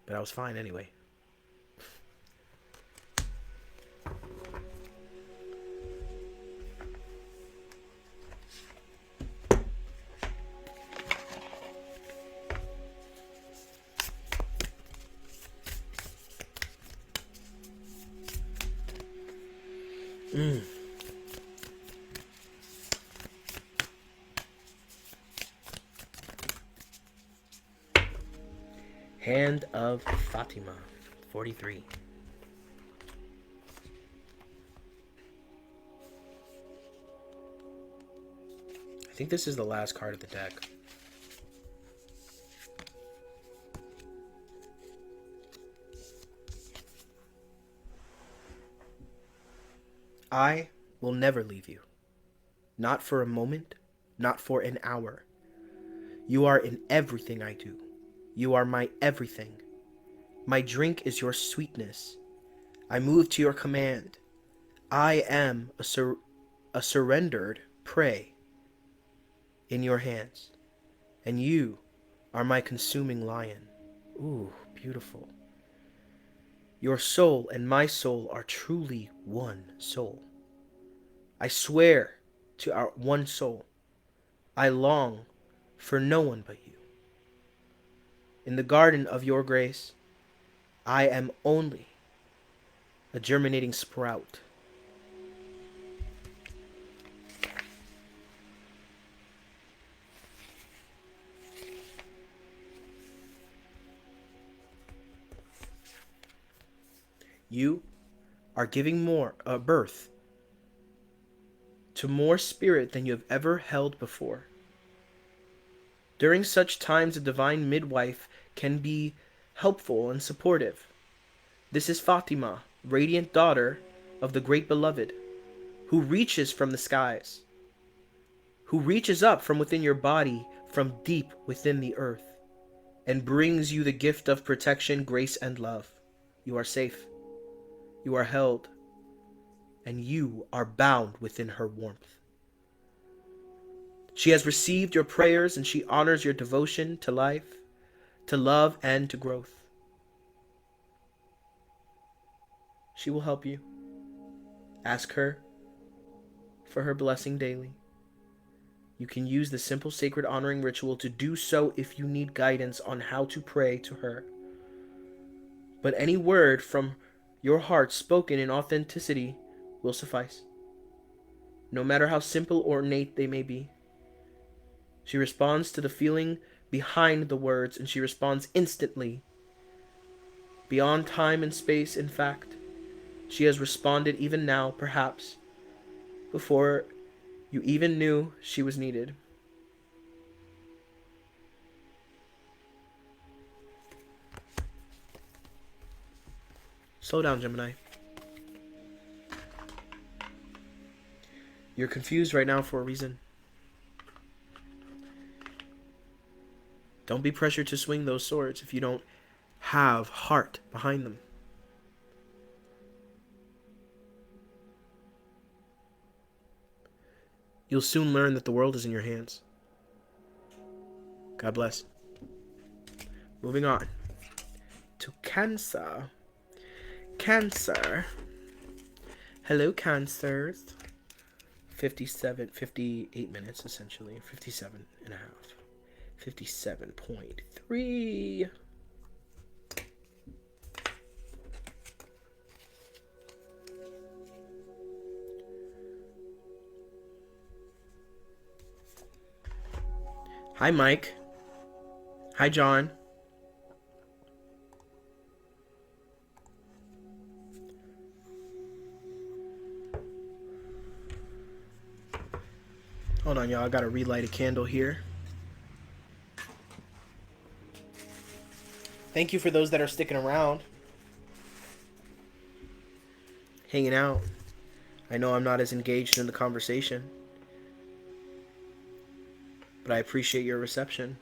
S1: But I was fine anyway. Hand of Fatima, 43. I think this is the last card of the deck. I will never leave you. Not for a moment, not for an hour. You are in everything I do. You are my everything. My drink is your sweetness. I move to your command. I am a surrendered prey in your hands. And you are my consuming lion. Ooh, beautiful. Your soul and my soul are truly one soul. I swear to our one soul, I long for no one but you. In the garden of your grace, I am only a germinating sprout. You are giving birth to more spirit than you have ever held before. During such times, a divine midwife can be helpful and supportive. This is Fatima, radiant daughter of the great beloved, who reaches from the skies, who reaches up from within your body, from deep within the earth, and brings you the gift of protection, grace, and love. You are safe. You are held, and you are bound within her warmth. She has received your prayers, and she honors your devotion to life, to love, and to growth. She will help you. Ask her for her blessing daily. You can use the simple sacred honoring ritual to do so if you need guidance on how to pray to her. But any word from your heart spoken in authenticity will suffice, no matter how simple or ornate they may be. She responds to the feeling behind the words, and she responds instantly. Beyond time and space, in fact, she has responded even now, perhaps, before you even knew she was needed. Slow down, Gemini. You're confused right now for a reason. Don't be pressured to swing those swords if you don't have heart behind them. You'll soon learn that the world is in your hands. God bless. Moving on to Cancer. Cancer. Hello, Cancers. 58 minutes, essentially. 57 and a half. 57.3. Hi, Mike. Hi, John. Hold on, y'all. I gotta relight a candle here. Thank you for those that are sticking around, hanging out. I know I'm not as engaged in the conversation, but I appreciate your reception.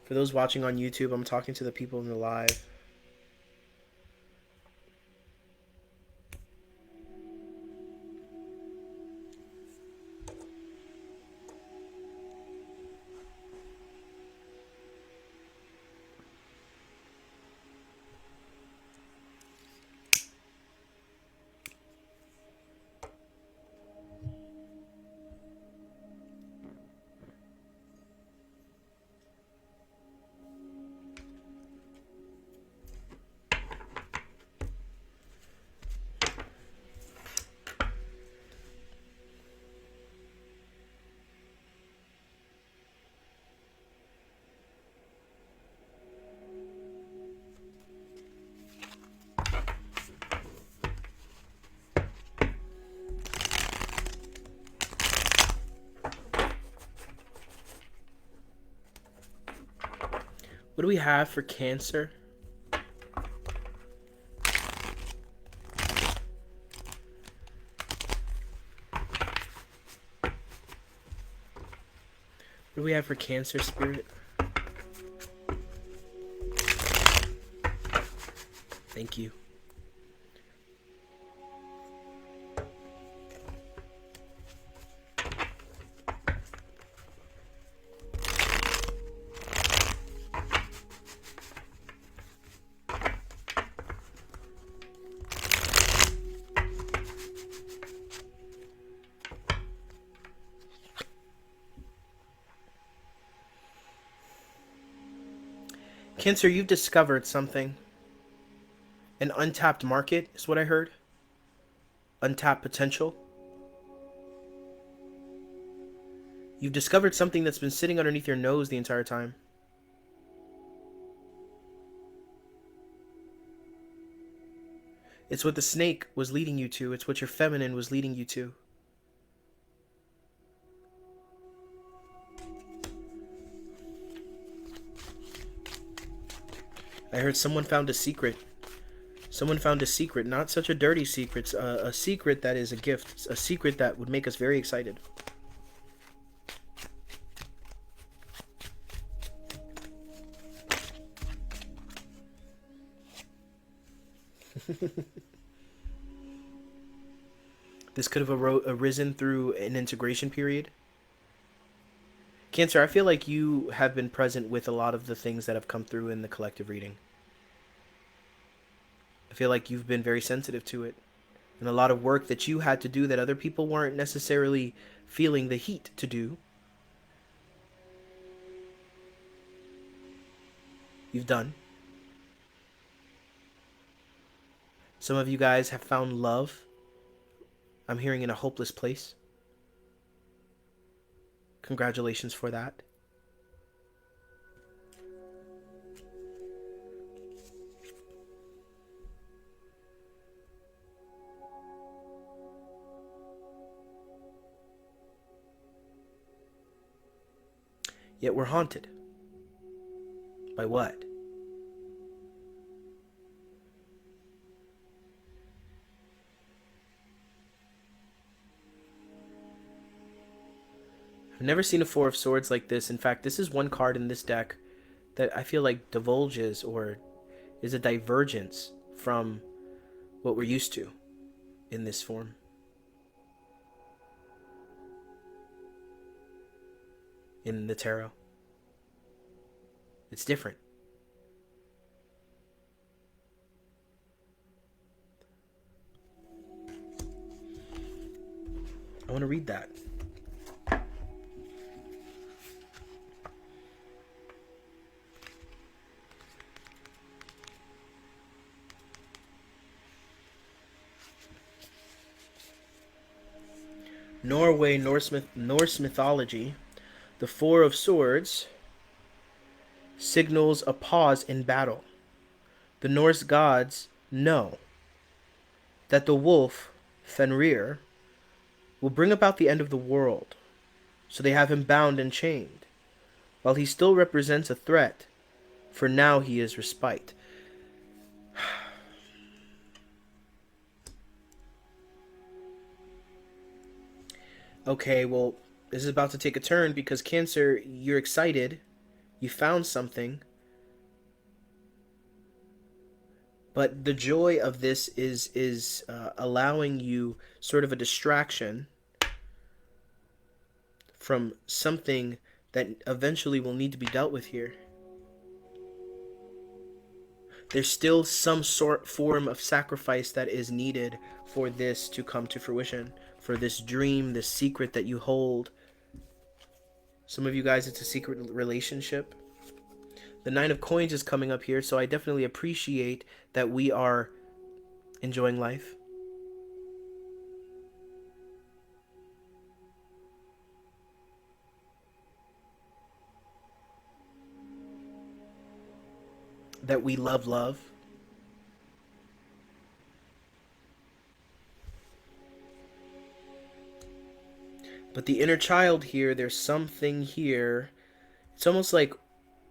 S1: For those watching on YouTube, I'm talking to the people in the live. What do we have for Cancer? What do we have for Cancer, Spirit? Thank you. Cancer, you've discovered something. An untapped market is what I heard. Untapped potential. You've discovered something that's been sitting underneath your nose the entire time. It's what the snake was leading you to. It's what your feminine was leading you to. I heard someone found a secret. Someone found a secret, not such a dirty secret, a secret that is a gift, a secret that would make us very excited. This could have arisen through an integration period. Cancer, I feel like you have been present with a lot of the things that have come through in the collective reading. I feel like you've been very sensitive to it. And a lot of work that you had to do that other people weren't necessarily feeling the heat to do, you've done. Some of you guys have found love. I'm hearing in a hopeless place. Congratulations for that. Yet we're haunted. By what? I've never seen a Four of Swords like this. In fact, this is one card in this deck that I feel like divulges or is a divergence from what we're used to in this form. In the tarot. It's different. I want to read that. Norway, Norse mythology, the Four of Swords signals a pause in battle. The Norse gods know that the wolf, Fenrir, will bring about the end of the world, so they have him bound and chained. While he still represents a threat, for now he is respite. Okay, well, this is about to take a turn because Cancer, you're excited. You found something. But the joy of this is allowing you sort of a distraction from something that eventually will need to be dealt with here. There's still some form of sacrifice that is needed for this to come to fruition. For this dream, this secret that you hold. Some of you guys, it's a secret relationship. The Nine of Coins is coming up here, so I definitely appreciate that we are enjoying life. That we love love. But the inner child here, there's something here. It's almost like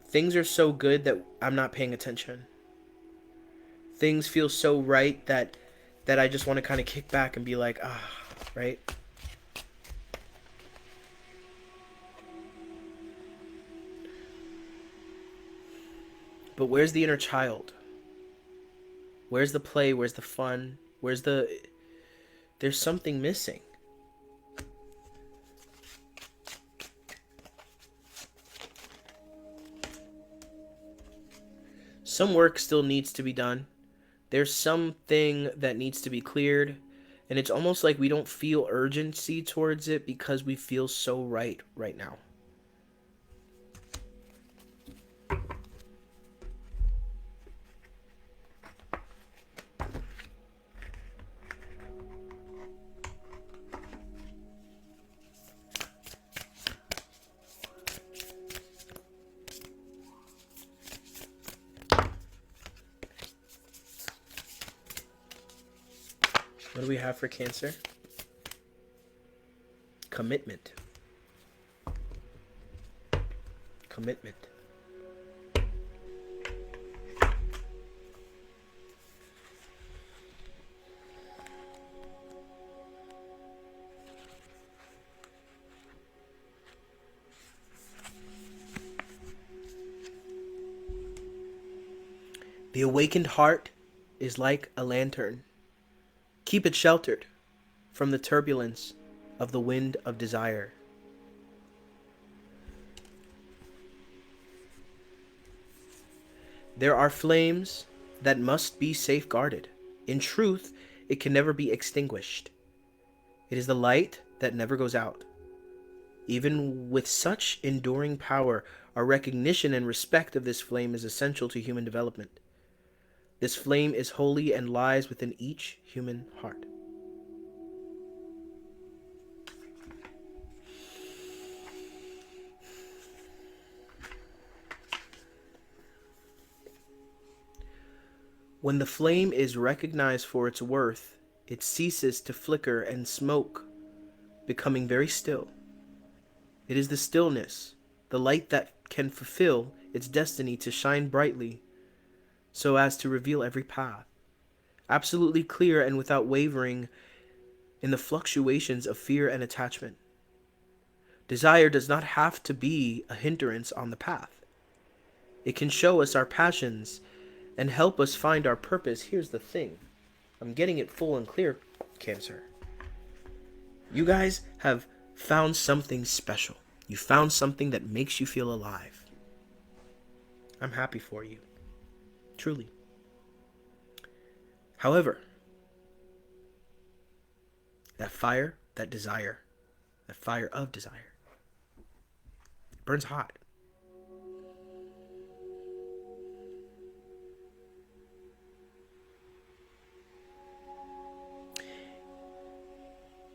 S1: things are so good that I'm not paying attention. Things feel so right that I just want to kind of kick back and be like, right? But where's the inner child? Where's the play? Where's the fun? There's something missing. Some work still needs to be done. There's something that needs to be cleared. And it's almost like we don't feel urgency towards it because we feel so right now. What do we have for Cancer? Commitment. Commitment. The awakened heart is like a lantern. Keep it sheltered from the turbulence of the wind of desire. There are flames that must be safeguarded. In truth, it can never be extinguished. It is the light that never goes out. Even with such enduring power, our recognition and respect of this flame is essential to human development. This flame is holy and lies within each human heart. When the flame is recognized for its worth, it ceases to flicker and smoke, becoming very still. It is the stillness, the light that can fulfill its destiny to shine brightly so as to reveal every path, absolutely clear and without wavering in the fluctuations of fear and attachment. Desire does not have to be a hindrance on the path. It can show us our passions and help us find our purpose. Here's the thing. I'm getting it full and clear, Cancer. You guys have found something special. You found something that makes you feel alive. I'm happy for you. Truly. However, that fire, that desire, that fire of desire, burns hot.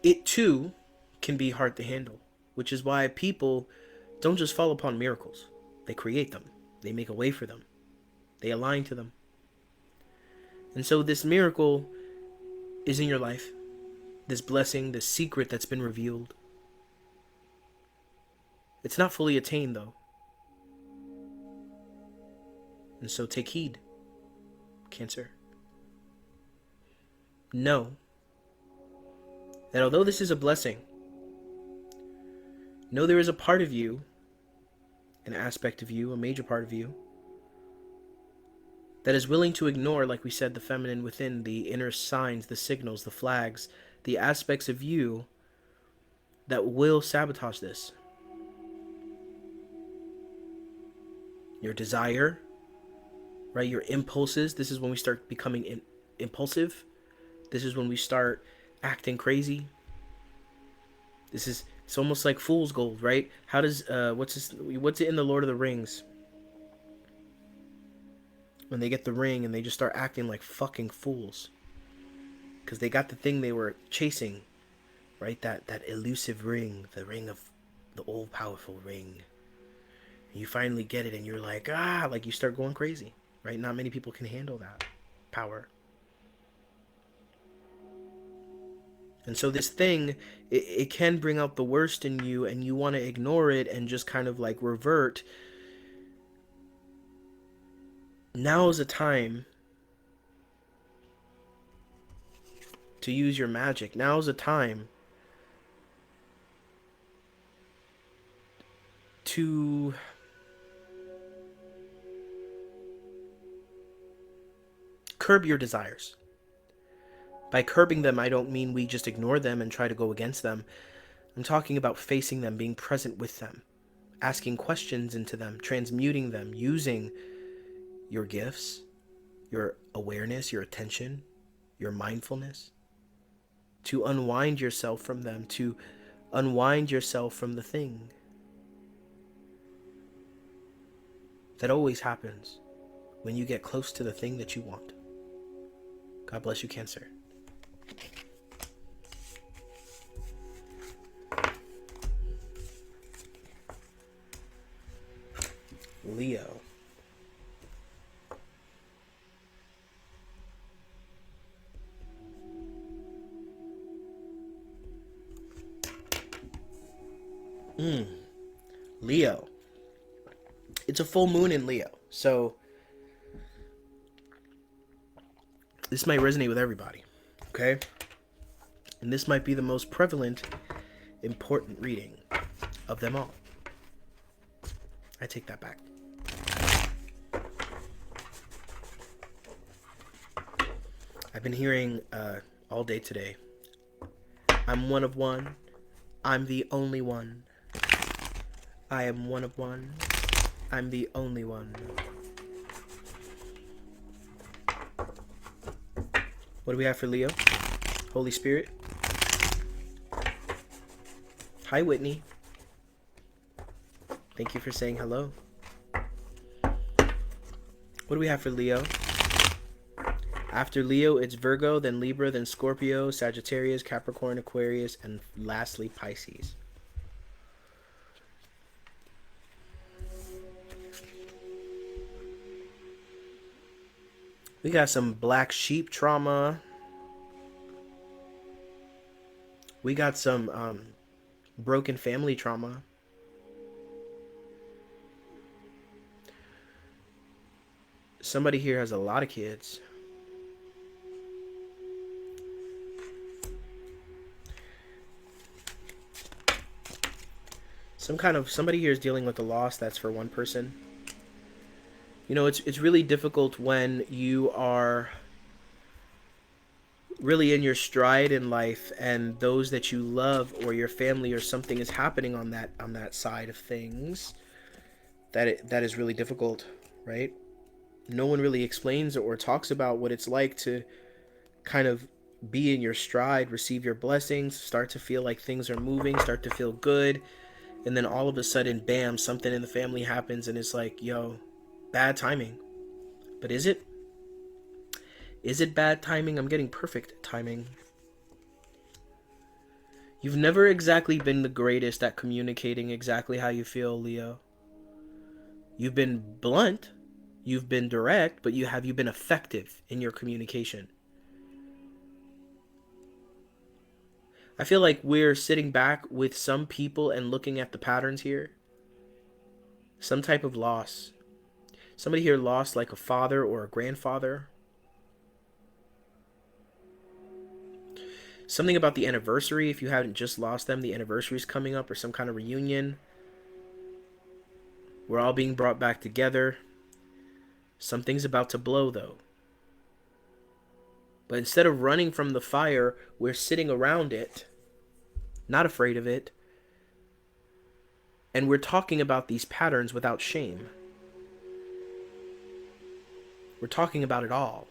S1: It too can be hard to handle, which is why people don't just fall upon miracles. They create them. They make a way for them. They align to them. And so this miracle is in your life. This blessing, this secret that's been revealed. It's not fully attained though. And so take heed, Cancer. Know that although this is a blessing, know there is a part of you, an aspect of you, a major part of you, that is willing to ignore, like we said, the feminine within, the inner signs, the signals, the flags, the aspects of you that will sabotage this. Your desire, right? Your impulses. This is when we start becoming impulsive. This is when we start acting crazy. It's almost like fool's gold, right? How does what's it in the Lord of the Rings? When they get the ring and they just start acting like fucking fools. Because they got the thing they were chasing, right? That elusive ring, the ring of the all-powerful ring. And you finally get it and you're like, like you start going crazy, right? Not many people can handle that power. And so this thing, it can bring out the worst in you, and you want to ignore it and just kind of like revert. Now is a time to use your magic. Now is a time to curb your desires. By curbing them, I don't mean we just ignore them and try to go against them. I'm talking about facing them, being present with them, asking questions into them, transmuting them, using your gifts, your awareness, your attention, your mindfulness, to unwind yourself from them, to unwind yourself from the thing. That always happens when you get close to the thing that you want. God bless you, Cancer. Leo. Leo. It's a full moon in Leo. So this might resonate with everybody. Okay? And this might be the most prevalent, important reading of them all. I take that back. I've been hearing all day today, I'm one of one. I'm the only one. I am one of one. I'm the only one. What do we have for Leo? Holy Spirit. Hi, Whitney. Thank you for saying hello. What do we have for Leo? After Leo, it's Virgo, then Libra, then Scorpio, Sagittarius, Capricorn, Aquarius, and lastly, Pisces. We got some black sheep trauma. We got some broken family trauma. Somebody here has a lot of kids. Somebody here is dealing with a loss that's for one person. You know, it's really difficult when you are really in your stride in life and those that you love or your family or something is happening on that side of things. That is really difficult, right? No one really explains or talks about what it's like to kind of be in your stride, receive your blessings, start to feel like things are moving, start to feel good. And then all of a sudden, bam, something in the family happens and it's like, yo, bad timing. But is it? Is it bad timing? I'm getting perfect timing. You've never exactly been the greatest at communicating exactly how you feel, Leo. You've been blunt, you've been direct, but you've been effective in your communication. I feel like we're sitting back with some people and looking at the patterns here. Some type of loss. Somebody here lost like a father or a grandfather. Something about the anniversary, if you haven't just lost them, the anniversary is coming up or some kind of reunion. We're all being brought back together. Something's about to blow though. But instead of running from the fire, we're sitting around it, not afraid of it. And we're talking about these patterns without shame. We're talking about it all.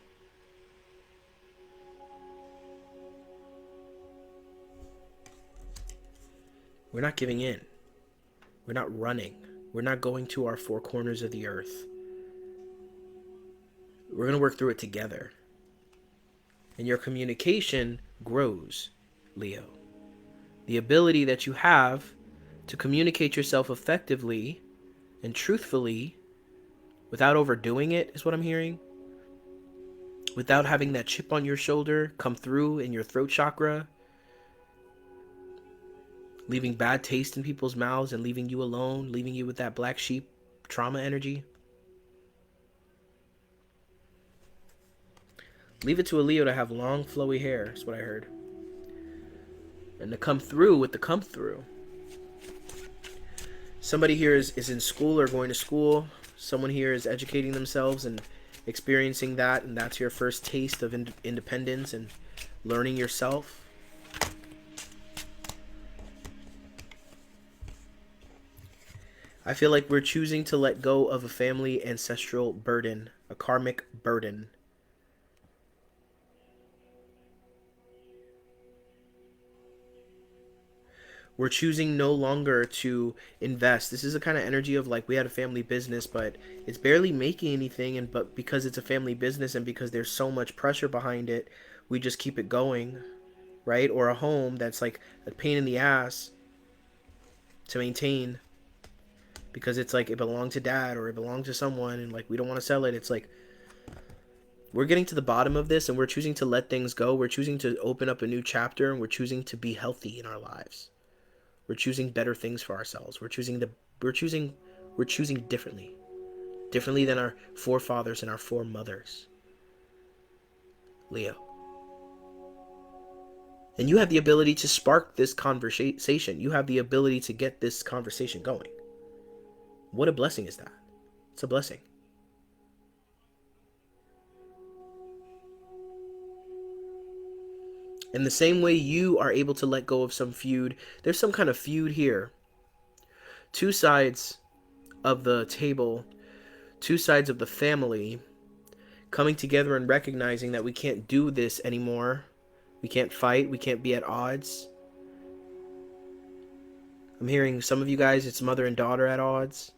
S1: We're not giving in. We're not running. We're not going to our four corners of the earth. We're going to work through it together. And your communication grows, Leo. The ability that you have to communicate yourself effectively and truthfully without overdoing it is what I'm hearing. Without having that chip on your shoulder come through in your throat chakra, leaving bad taste in people's mouths and leaving you alone, leaving you with that black sheep trauma energy. Leave it to a Leo to have long, flowy hair, is what I heard. And to come through with the come through. Somebody here is in school or going to school. Someone here is educating themselves and experiencing that, and that's your first taste of independence and learning yourself. I feel like we're choosing to let go of a family ancestral burden, a karmic burden. We're choosing no longer to invest. This is a kind of energy of like we had a family business, but it's barely making anything. But because it's a family business and because there's so much pressure behind it, we just keep it going, right? Or a home that's like a pain in the ass to maintain because it's like it belonged to dad or it belonged to someone and like we don't want to sell it. It's like we're getting to the bottom of this and we're choosing to let things go. We're choosing to open up a new chapter and we're choosing to be healthy in our lives. We're choosing better things for ourselves. We're choosing differently. Differently than our forefathers and our foremothers. Leo. And you have the ability to spark this conversation. You have the ability to get this conversation going. What a blessing is that? It's a blessing. In the same way you are able to let go of some feud, there's some kind of feud here. Two sides of the table, two sides of the family coming together and recognizing that we can't do this anymore. We can't fight. We can't be at odds. I'm hearing some of you guys, it's mother and daughter at odds.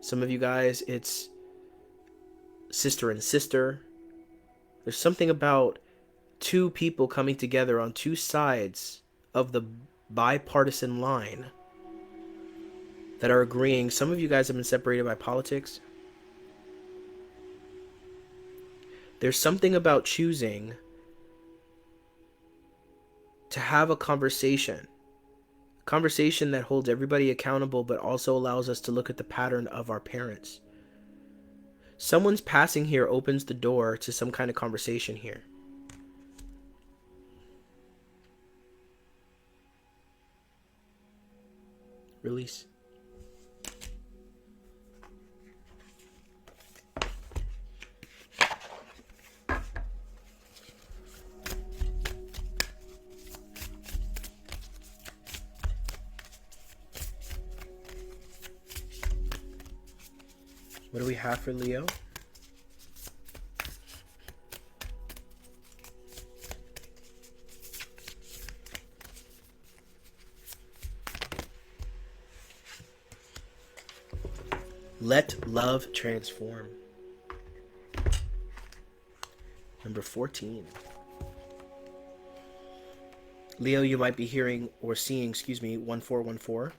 S1: Some of you guys, it's sister and sister. There's something about two people coming together on two sides of the bipartisan line that are agreeing. Some of you guys have been separated by politics. There's something about choosing to have a conversation that holds everybody accountable, but also allows us to look at the pattern of our parents. Someone's passing here opens the door to some kind of conversation here. Release. What do we have for Leo? Let love transform. Number 14. Leo, you might be hearing or seeing, 1414.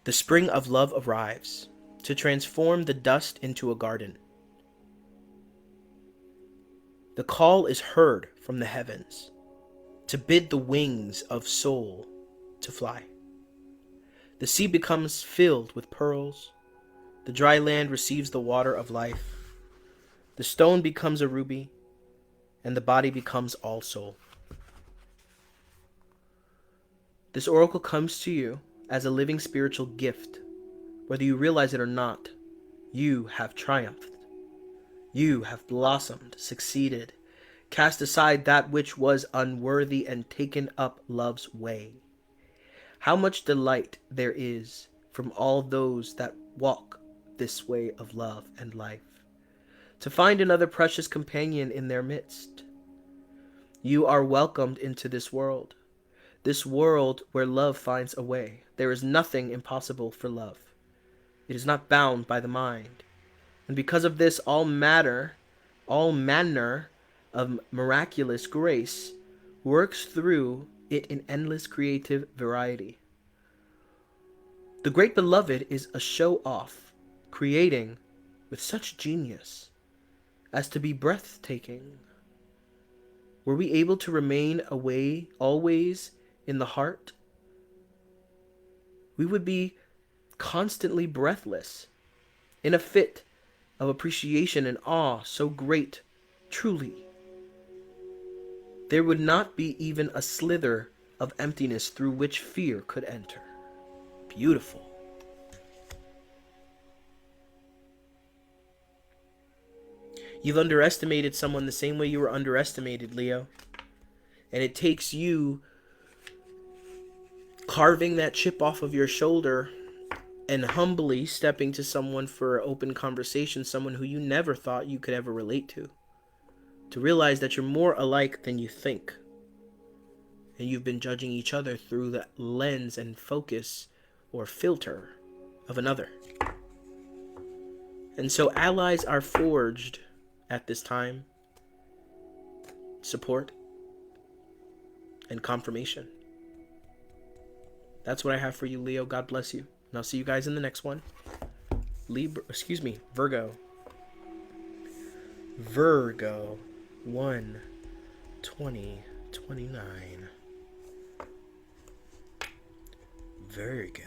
S1: The spring of love arrives to transform the dust into a garden. The call is heard from the heavens to bid the wings of soul to fly. The sea becomes filled with pearls. The dry land receives the water of life. The stone becomes a ruby, and the body becomes all soul. This oracle comes to you as a living spiritual gift. Whether you realize it or not, you have triumphed. You have blossomed, succeeded, cast aside that which was unworthy, and taken up love's way. How much delight there is from all those that walk this way of love and life, to find another precious companion in their midst. You are welcomed into this world where love finds a way. There is nothing impossible for love. It is not bound by the mind. And because of this, all manner of miraculous grace works through it in endless creative variety. The great beloved is a show-off, creating with such genius as to be breathtaking. Were we able to remain away always in the heart, we would be constantly breathless, in a fit of appreciation and awe so great, truly. There would not be even a slither of emptiness through which fear could enter. Beautiful. You've underestimated someone the same way you were underestimated, Leo. And it takes you carving that chip off of your shoulder and humbly stepping to someone for open conversation, someone who you never thought you could ever relate to realize that you're more alike than you think. And you've been judging each other through the lens and focus or filter of another. And so allies are forged at this time. Support and confirmation. That's what I have for you, Leo. God bless you. And I'll see you guys in the next one. Virgo. Virgo, 1/20/29. Virgo.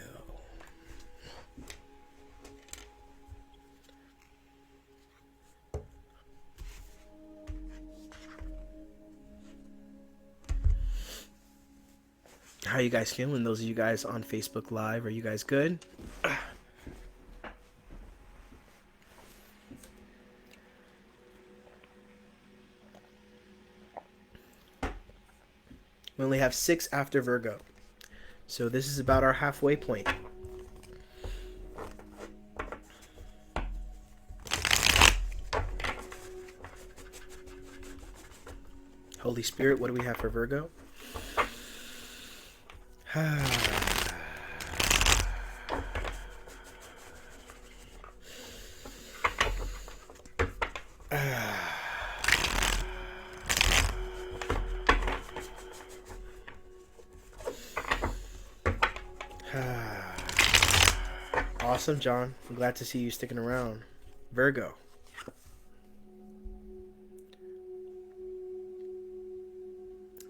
S1: How are you guys feeling? Those of you guys on Facebook Live, are you guys good? We only have 6 after Virgo. So this is about our halfway point. Holy Spirit, what do we have for Virgo? Awesome, John. I'm glad to see you sticking around. Virgo.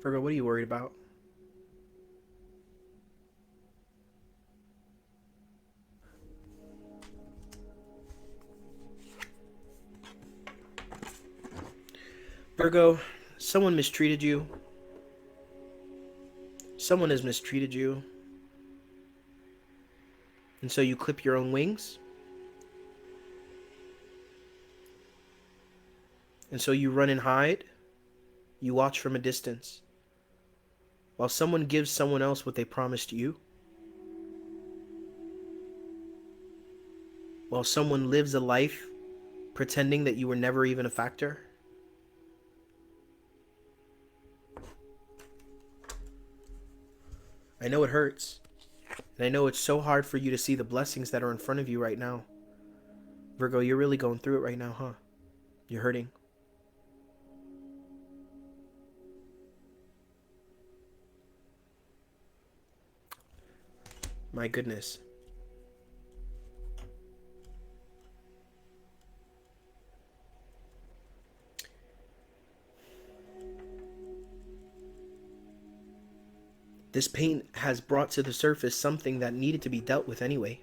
S1: Virgo, what are you worried about? Virgo, someone mistreated you. Someone has mistreated you. And so you clip your own wings. And so you run and hide. You watch from a distance. While someone gives someone else what they promised you. While someone lives a life pretending that you were never even a factor. I know it hurts. And I know it's so hard for you to see the blessings that are in front of you right now. Virgo, you're really going through it right now, huh? You're hurting. My goodness. This pain has brought to the surface something that needed to be dealt with anyway.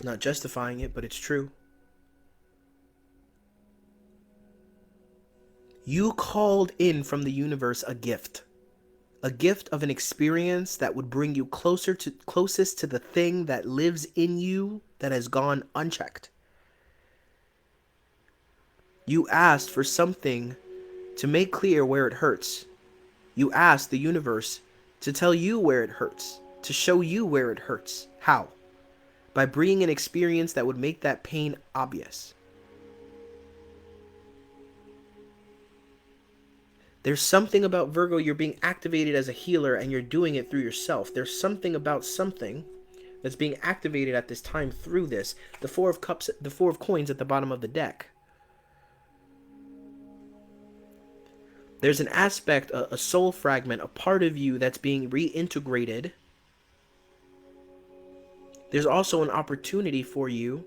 S1: Not justifying it, but it's true. You called in from the universe a gift. A gift of an experience that would bring you closest to the thing that lives in you that has gone unchecked. You asked for something to make clear where it hurts. You asked the universe to tell you where it hurts, to show you where it hurts. How? By bringing an experience that would make that pain obvious. There's something about Virgo, you're being activated as a healer and you're doing it through yourself. There's something about something that's being activated at this time through this. The Four of Cups, the Four of Coins at the bottom of the deck. There's an aspect, a soul fragment, a part of you that's being reintegrated. There's also an opportunity for you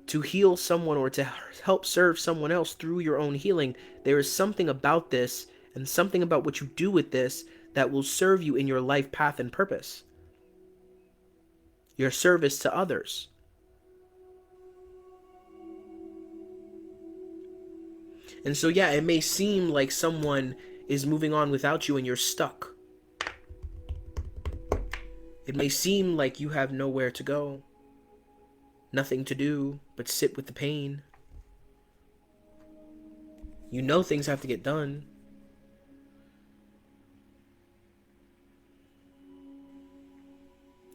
S1: to heal someone or to help serve someone else through your own healing. There is something about this and something about what you do with this that will serve you in your life path and purpose. Your service to others. And so, yeah, it may seem like someone is moving on without you and you're stuck. It may seem like you have nowhere to go. Nothing to do but sit with the pain. You know things have to get done.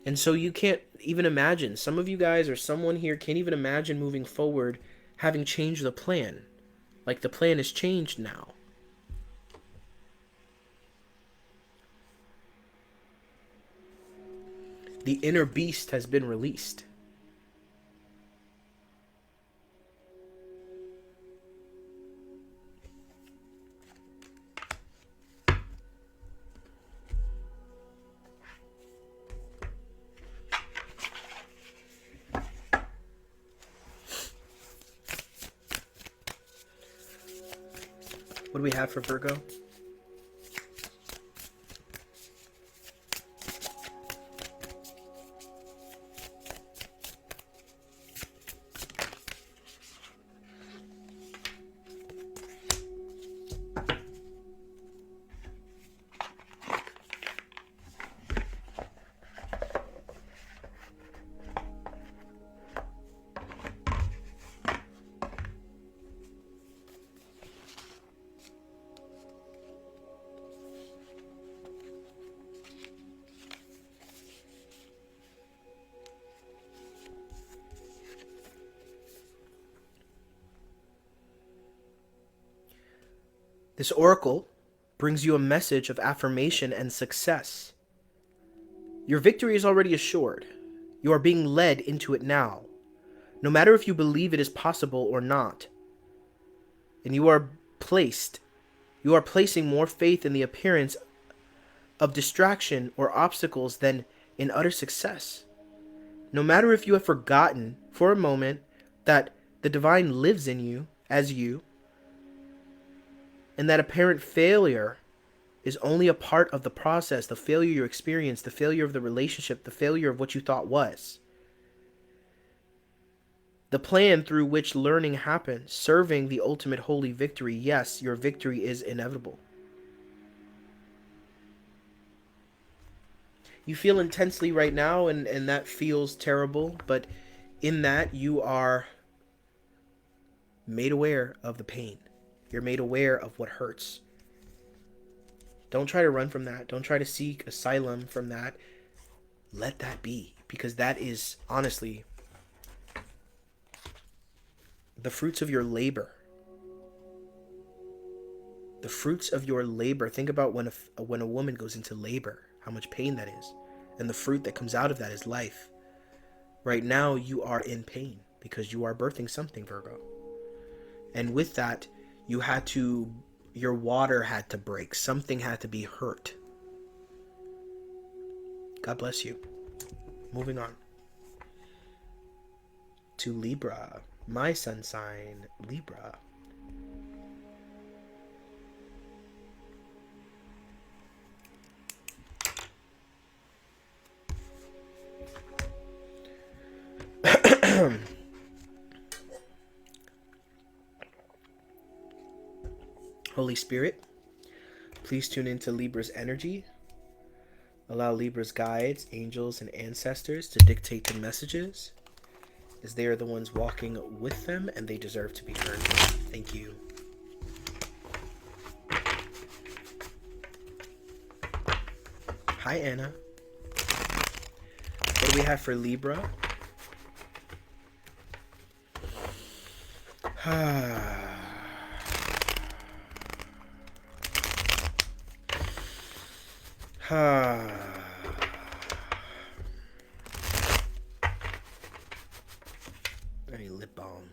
S1: And so you can't even imagine. Some of you guys or someone here can't even imagine moving forward having changed the plan. Like the plan has changed now. The inner beast has been released. What do we have for Virgo? This oracle brings you a message of affirmation and success. Your victory is already assured. You are being led into it now, no matter if you believe it is possible or not. And you are placing more faith in the appearance of distraction or obstacles than in utter success. No matter if you have forgotten for a moment that the divine lives in you as you, and that apparent failure is only a part of the process, the failure you experience, the failure of the relationship, the failure of what you thought was. The plan through which learning happens, serving the ultimate holy victory. Yes, your victory is inevitable. You feel intensely right now, and that feels terrible, but in that you are made aware of the pain. You're made aware of what hurts. Don't try to run from that. Don't try to seek asylum from that. Let that be, because that is honestly the fruits of your labor. The fruits of your labor. Think about when a woman goes into labor, how much pain that is. And the fruit that comes out of that is life. Right now, you are in pain because you are birthing something, Virgo. And with that, your water had to break. Something had to be hurt. God bless you. Moving on to Libra. My sun sign, Libra. Holy Spirit, please tune into Libra's energy. Allow Libra's guides, angels, and ancestors to dictate the messages, as they are the ones walking with them and they deserve to be heard. Thank you. Hi, Anna. What do we have for Libra? I need lip balm.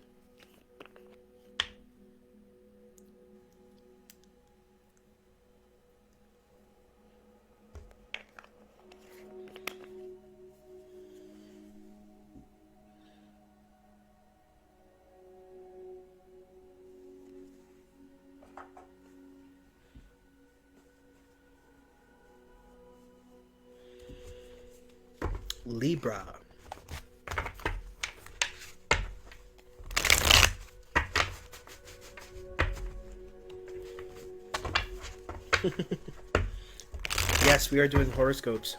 S1: Libra. Yes, we are doing horoscopes.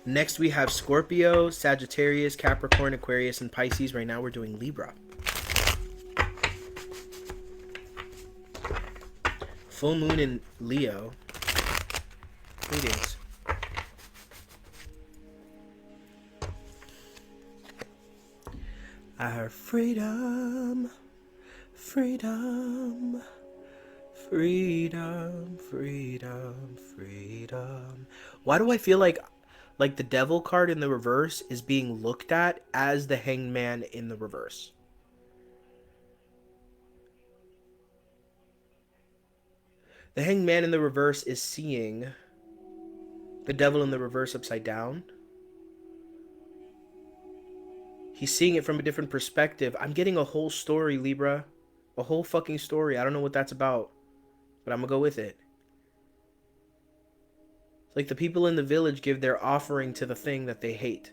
S1: Next we have Scorpio, Sagittarius, Capricorn, Aquarius, and Pisces. Right now we're doing Libra. Full moon in Leo. Greetings. Our freedom, freedom, freedom, freedom, freedom. Why do I feel like the devil card in the reverse is being looked at as the hanged man in the reverse? The hanged man in the reverse is seeing the devil in the reverse upside down. He's seeing it from a different perspective. I'm getting a whole story, Libra. A whole fucking story. I don't know what that's about, but I'm gonna go with it. It's like the people in the village give their offering to the thing that they hate,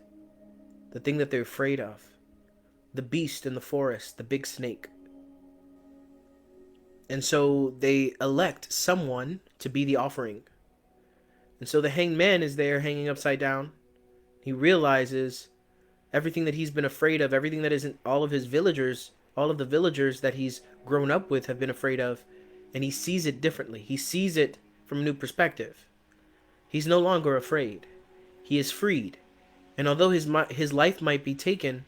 S1: the thing that they're afraid of, the beast in the forest, the big snake. And so they elect someone to be the offering. And so the hanged man is there hanging upside down. He realizes everything that he's been afraid of, everything that isn't all of his villagers, all of the villagers that he's grown up with have been afraid of. And he sees it differently. He sees it from a new perspective. He's no longer afraid. He is freed. And although his life might be taken,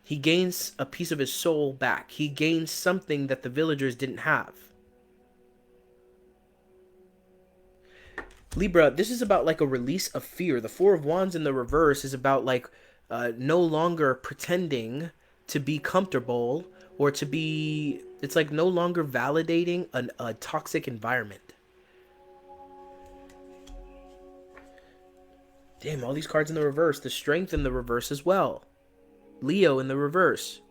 S1: he gains a piece of his soul back. He gains something that the villagers didn't have. Libra, this is about like a release of fear. The Four of Wands in the reverse is about like no longer pretending to be comfortable or to be... It's like no longer validating a toxic environment. Damn, all these cards in the reverse. The Strength in the reverse as well. Leo in the reverse.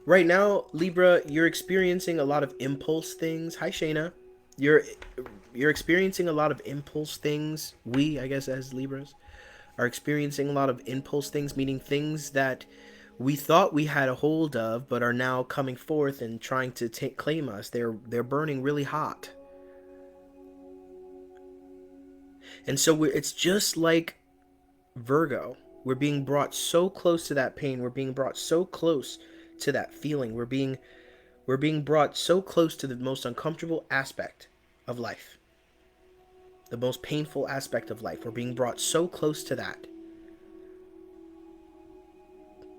S1: Right now, Libra, you're experiencing a lot of impulse things. Hi, Shayna. You're experiencing a lot of impulse things. We, I guess, as Libras, are experiencing a lot of impulse things, meaning things that we thought we had a hold of, but are now coming forth and trying to claim us. They're burning really hot. And so it's just like Virgo. We're being brought so close to that pain. We're being brought so close to that feeling. We're being brought so close to the most uncomfortable aspect of life. The most painful aspect of life. We're being brought so close to that.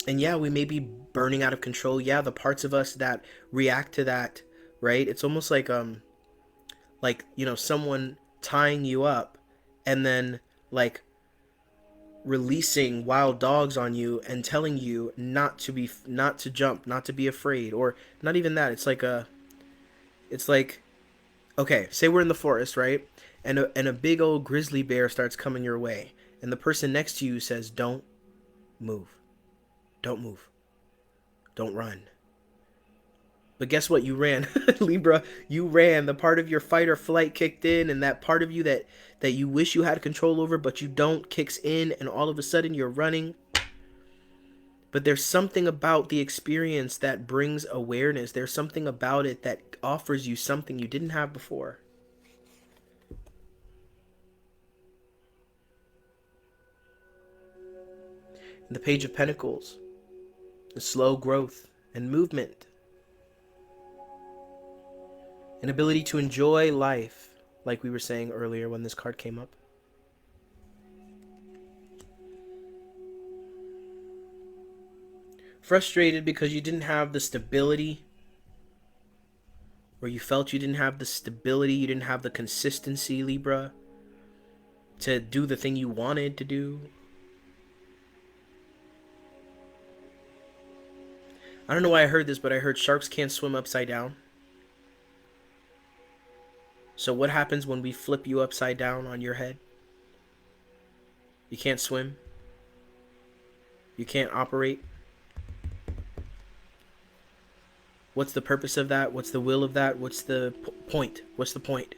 S1: And yeah, we may be burning out of control. Yeah, the parts of us that react to that, right? It's almost like you know, someone tying you up and then like releasing wild dogs on you and telling you not to jump, not to be afraid, or not even that. It's like, okay, say we're in the forest, right? And a big old grizzly bear starts coming your way, and the person next to you says, "Don't move. Don't move. Don't run." But guess what? You ran. Libra, you ran. The part of your fight or flight kicked in, and that part of you that you wish you had control over, but you don't, kicks in, and all of a sudden you're running. But there's something about the experience that brings awareness. There's something about it that offers you something you didn't have before. The Page of Pentacles. The slow growth and movement. An ability to enjoy life, like we were saying earlier when this card came up. Frustrated because you didn't have the stability, or you felt you didn't have the stability, you didn't have the consistency, Libra, to do the thing you wanted to do. I don't know why I heard this, but I heard sharks can't swim upside down. So what happens when we flip you upside down on your head? You can't swim. You can't operate. What's the purpose of that? What's the will of that? What's the point? What's the point?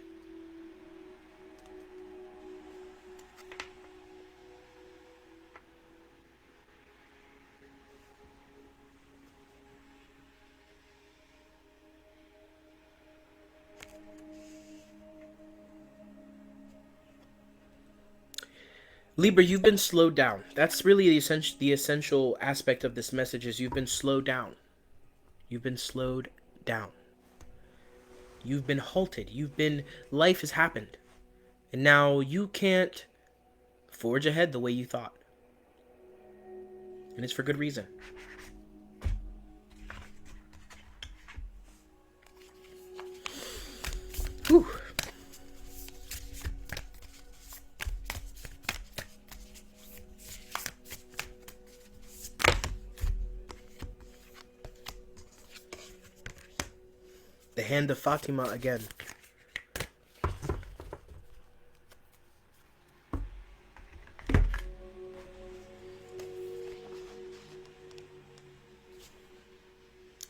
S1: Libra, you've been slowed down. That's really the essential aspect of this message is you've been slowed down. You've been slowed down. You've been halted. Life has happened. And now you can't forge ahead the way you thought. And it's for good reason. Whew. The Hand of Fatima again.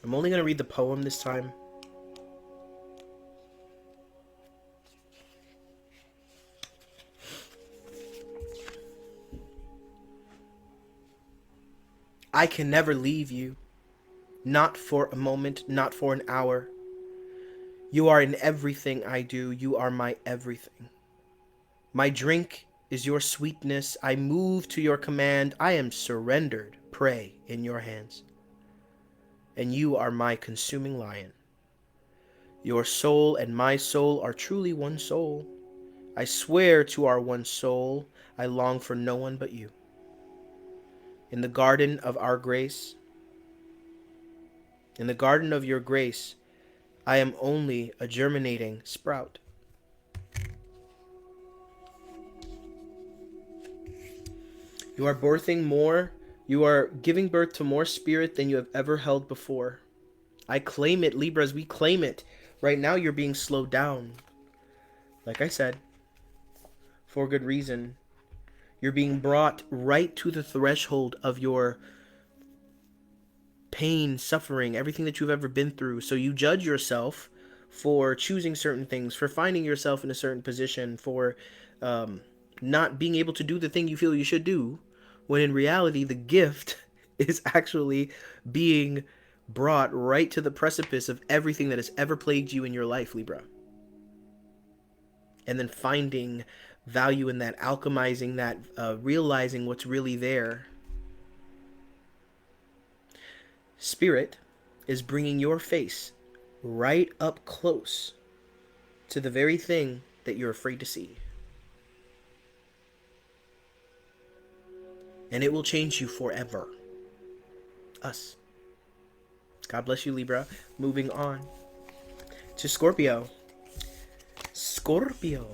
S1: I'm only going to read the poem this time. I can never leave you, not for a moment, not for an hour. You are in everything I do, you are my everything. My drink is your sweetness, I move to your command, I am surrendered, prey in your hands. And you are my consuming lion. Your soul and my soul are truly one soul. I swear to our one soul, I long for no one but you. In the garden of our grace, in the garden of your grace, I am only a germinating sprout. You are birthing more, you are giving birth to more spirit than you have ever held before. I claim it, Libras, we claim it. Right now you're being slowed down. Like I said, for good reason. You're being brought right to the threshold of your pain, suffering, everything that you've ever been through. So you judge yourself for choosing certain things, for finding yourself in a certain position, for not being able to do the thing you feel you should do, when in reality the gift is actually being brought right to the precipice of everything that has ever plagued you in your life, Libra. And then finding value in that, alchemizing that, realizing what's really there. Spirit is bringing your face right up close to the very thing that you're afraid to see. And it will change you forever. Us. God bless you, Libra. Moving on to Scorpio. Scorpio.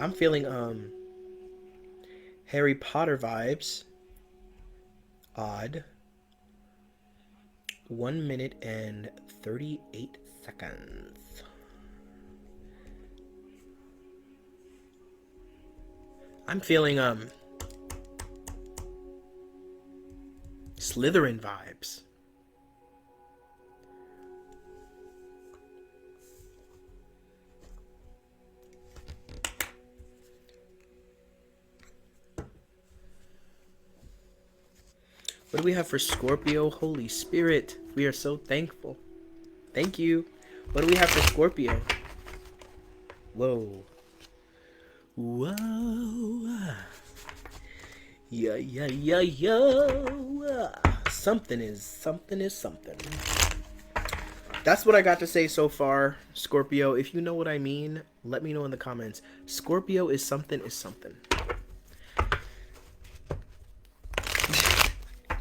S1: I'm feeling Harry Potter vibes. Odd. 1 minute and 38 seconds. I'm feeling Slytherin vibes. What do we have for Scorpio? Holy Spirit, we are so thankful. Thank you. What do we have for Scorpio? Whoa. Whoa. Yeah. Something is something. That's what I got to say so far, Scorpio. If you know what I mean, let me know in the comments. Scorpio is something.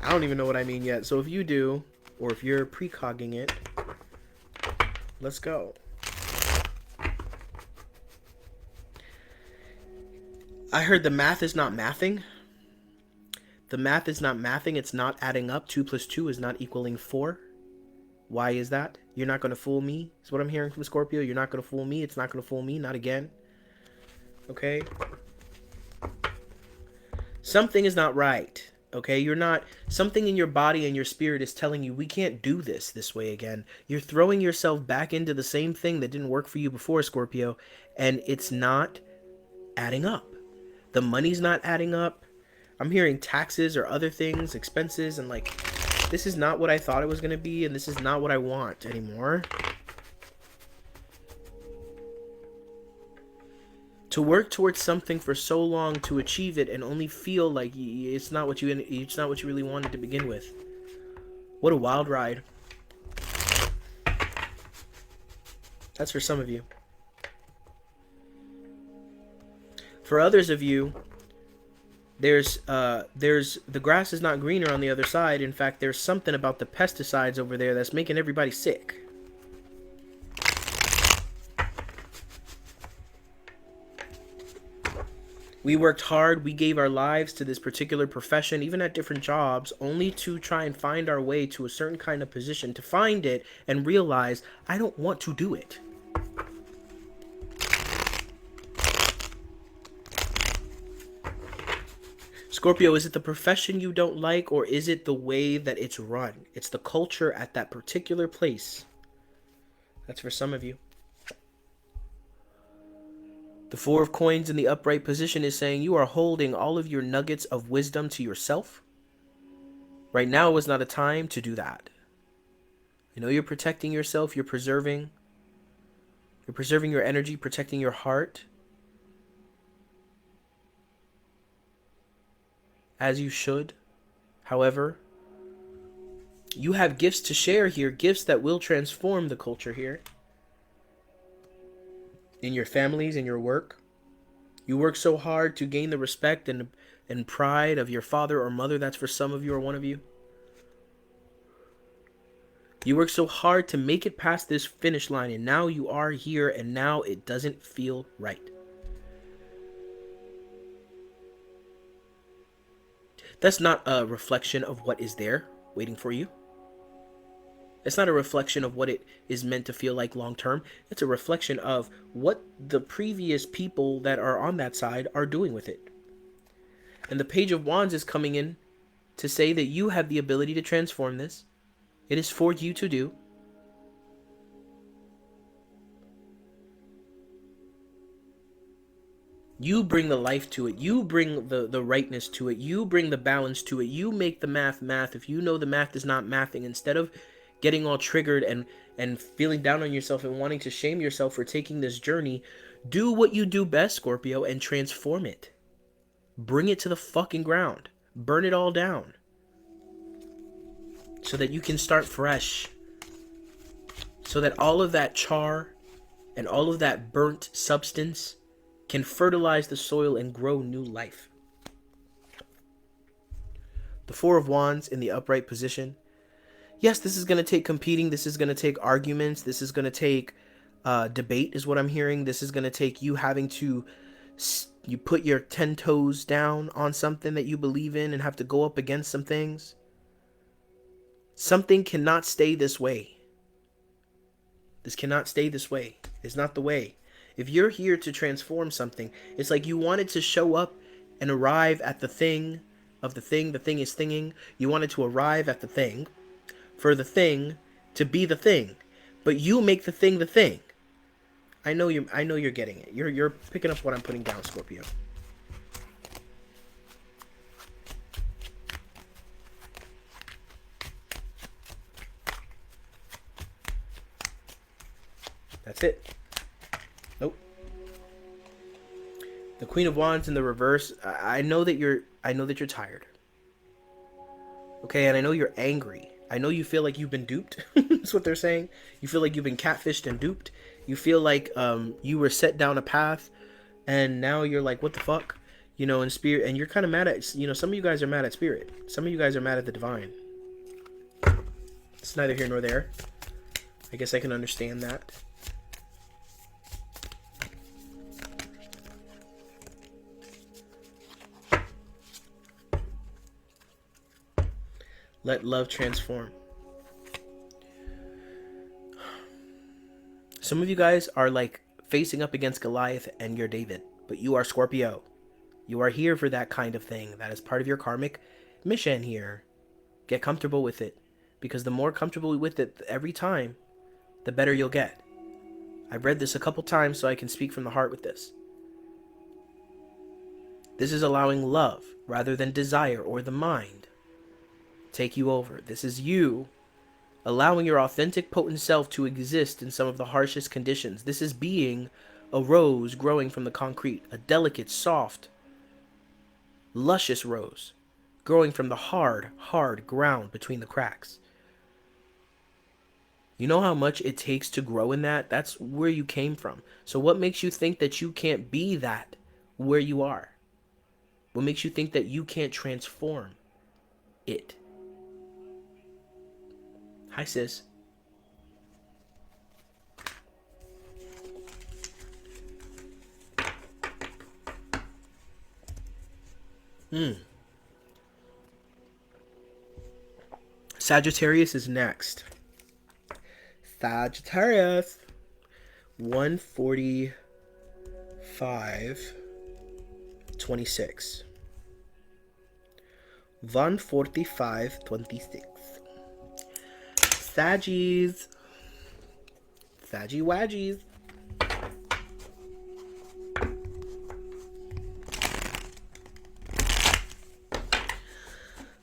S1: I don't even know what I mean yet. So if you do, or if you're precogging it, let's go. I heard the math is not mathing. The math is not mathing. It's not adding up. 2 plus 2 is not equaling 4. Why is that? You're not going to fool me. Is what I'm hearing from Scorpio. You're not going to fool me. It's not going to fool me. Not again. Okay? Something is not right. Okay? You're not... Something in your body and your spirit is telling you, we can't do this way again. You're throwing yourself back into the same thing that didn't work for you before, Scorpio. And it's not adding up. The money's not adding up. I'm hearing taxes or other things, expenses, and like, this is not what I thought it was going to be, and this is not what I want anymore. To work towards something for so long, to achieve it, and only feel like it's not what you really wanted to begin with. What a wild ride. That's for some of you. For others of you, there's the grass is not greener on the other side. In fact, there's something about the pesticides over there that's making everybody sick. We worked hard, we gave our lives to this particular profession, even at different jobs, only to try and find our way to a certain kind of position, to find it and realize, I don't want to do it. Scorpio, is it the profession you don't like, or is it the way that it's run? It's the culture at that particular place. That's for some of you. The Four of Coins in the upright position is saying you are holding all of your nuggets of wisdom to yourself. Right now is not a time to do that. I know you're protecting yourself, you're preserving your energy, protecting your heart. As you should. However, you have gifts to share here, gifts that will transform the culture here. In your families, in your work. You work so hard to gain the respect and pride of your father or mother. That's for some of you or one of you. You work so hard to make it past this finish line, and now you are here, and now it doesn't feel right. That's not a reflection of what is there waiting for you. It's not a reflection of what it is meant to feel like long term. It's a reflection of what the previous people that are on that side are doing with it. And the Page of Wands is coming in to say that you have the ability to transform this. It is for you to do. You bring the life to it. You bring the rightness to it. You bring the balance to it. You make the math math. If you know the math is not mathing, instead of getting all triggered and feeling down on yourself and wanting to shame yourself for taking this journey, do what you do best, Scorpio, and transform it. Bring it to the fucking ground. Burn it all down. So that you can start fresh. So that all of that char and all of that burnt substance can fertilize the soil and grow new life. The Four of Wands in the upright position. Yes, this is going to take competing. This is going to take arguments. This is going to take debate is what I'm hearing. This is going to take you having to you put your 10 toes down on something that you believe in and have to go up against some things. Something cannot stay this way. This cannot stay this way. It's not the way. If you're here to transform something, it's like you wanted to show up and arrive at the thing of the thing is thinging. You wanted to arrive at the thing for the thing to be the thing, but you make the thing the thing. I know you're getting it. You're picking up what I'm putting down, Scorpio. That's it. Nope. The Queen of Wands in the reverse. I know that you're tired. Okay, and I know you're angry. I know you feel like you've been duped. That's what they're saying. You feel like you've been catfished and duped. You feel like you were set down a path, and now you're like, what the fuck? You know, in spirit, and you're kind of mad at, some of you guys are mad at spirit. Some of you guys are mad at the divine. It's neither here nor there. I guess I can understand that. Let love transform. Some of you guys are like facing up against Goliath and you're David, but you are Scorpio. You are here for that kind of thing. That is part of your karmic mission here. Get comfortable with it, because the more comfortable with it every time, the better you'll get. I've read this a couple times, so I can speak from the heart with this. This is allowing love rather than desire or the mind take you over. This is you allowing your authentic, potent self to exist in some of the harshest conditions. This is being a rose growing from the concrete, a delicate, soft, luscious rose growing from the hard ground between the cracks. You know how much it takes to grow in that? That's where you came from. So what makes you think that you can't be that where you are? What makes you think that you can't transform it? Hi, sis. Sagittarius is next. Sagittarius. 145, 26. 1:45:26. Saggies. Saggy Waggies.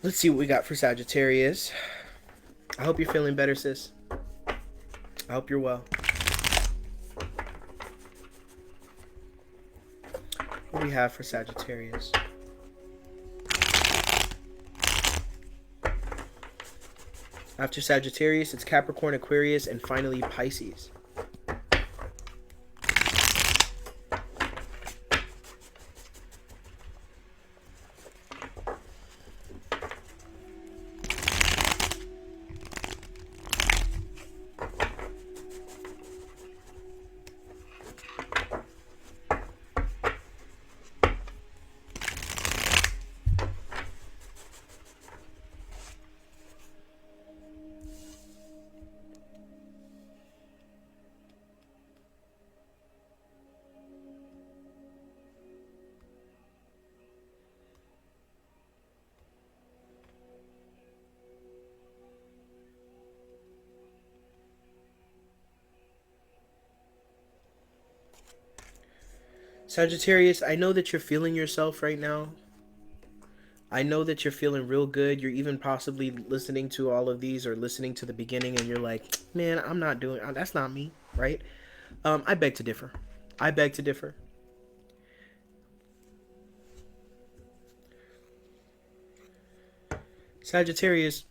S1: Let's see what we got for Sagittarius. I hope you're feeling better, sis. I hope you're well. What do we have for Sagittarius? After Sagittarius, it's Capricorn, Aquarius, and finally Pisces. Sagittarius, I know that you're feeling yourself right now. I know that you're feeling real good. You're even possibly listening to all of these or listening to the beginning and you're like, man, I'm not doing, that's not me, right? I beg to differ. I beg to differ. Sagittarius,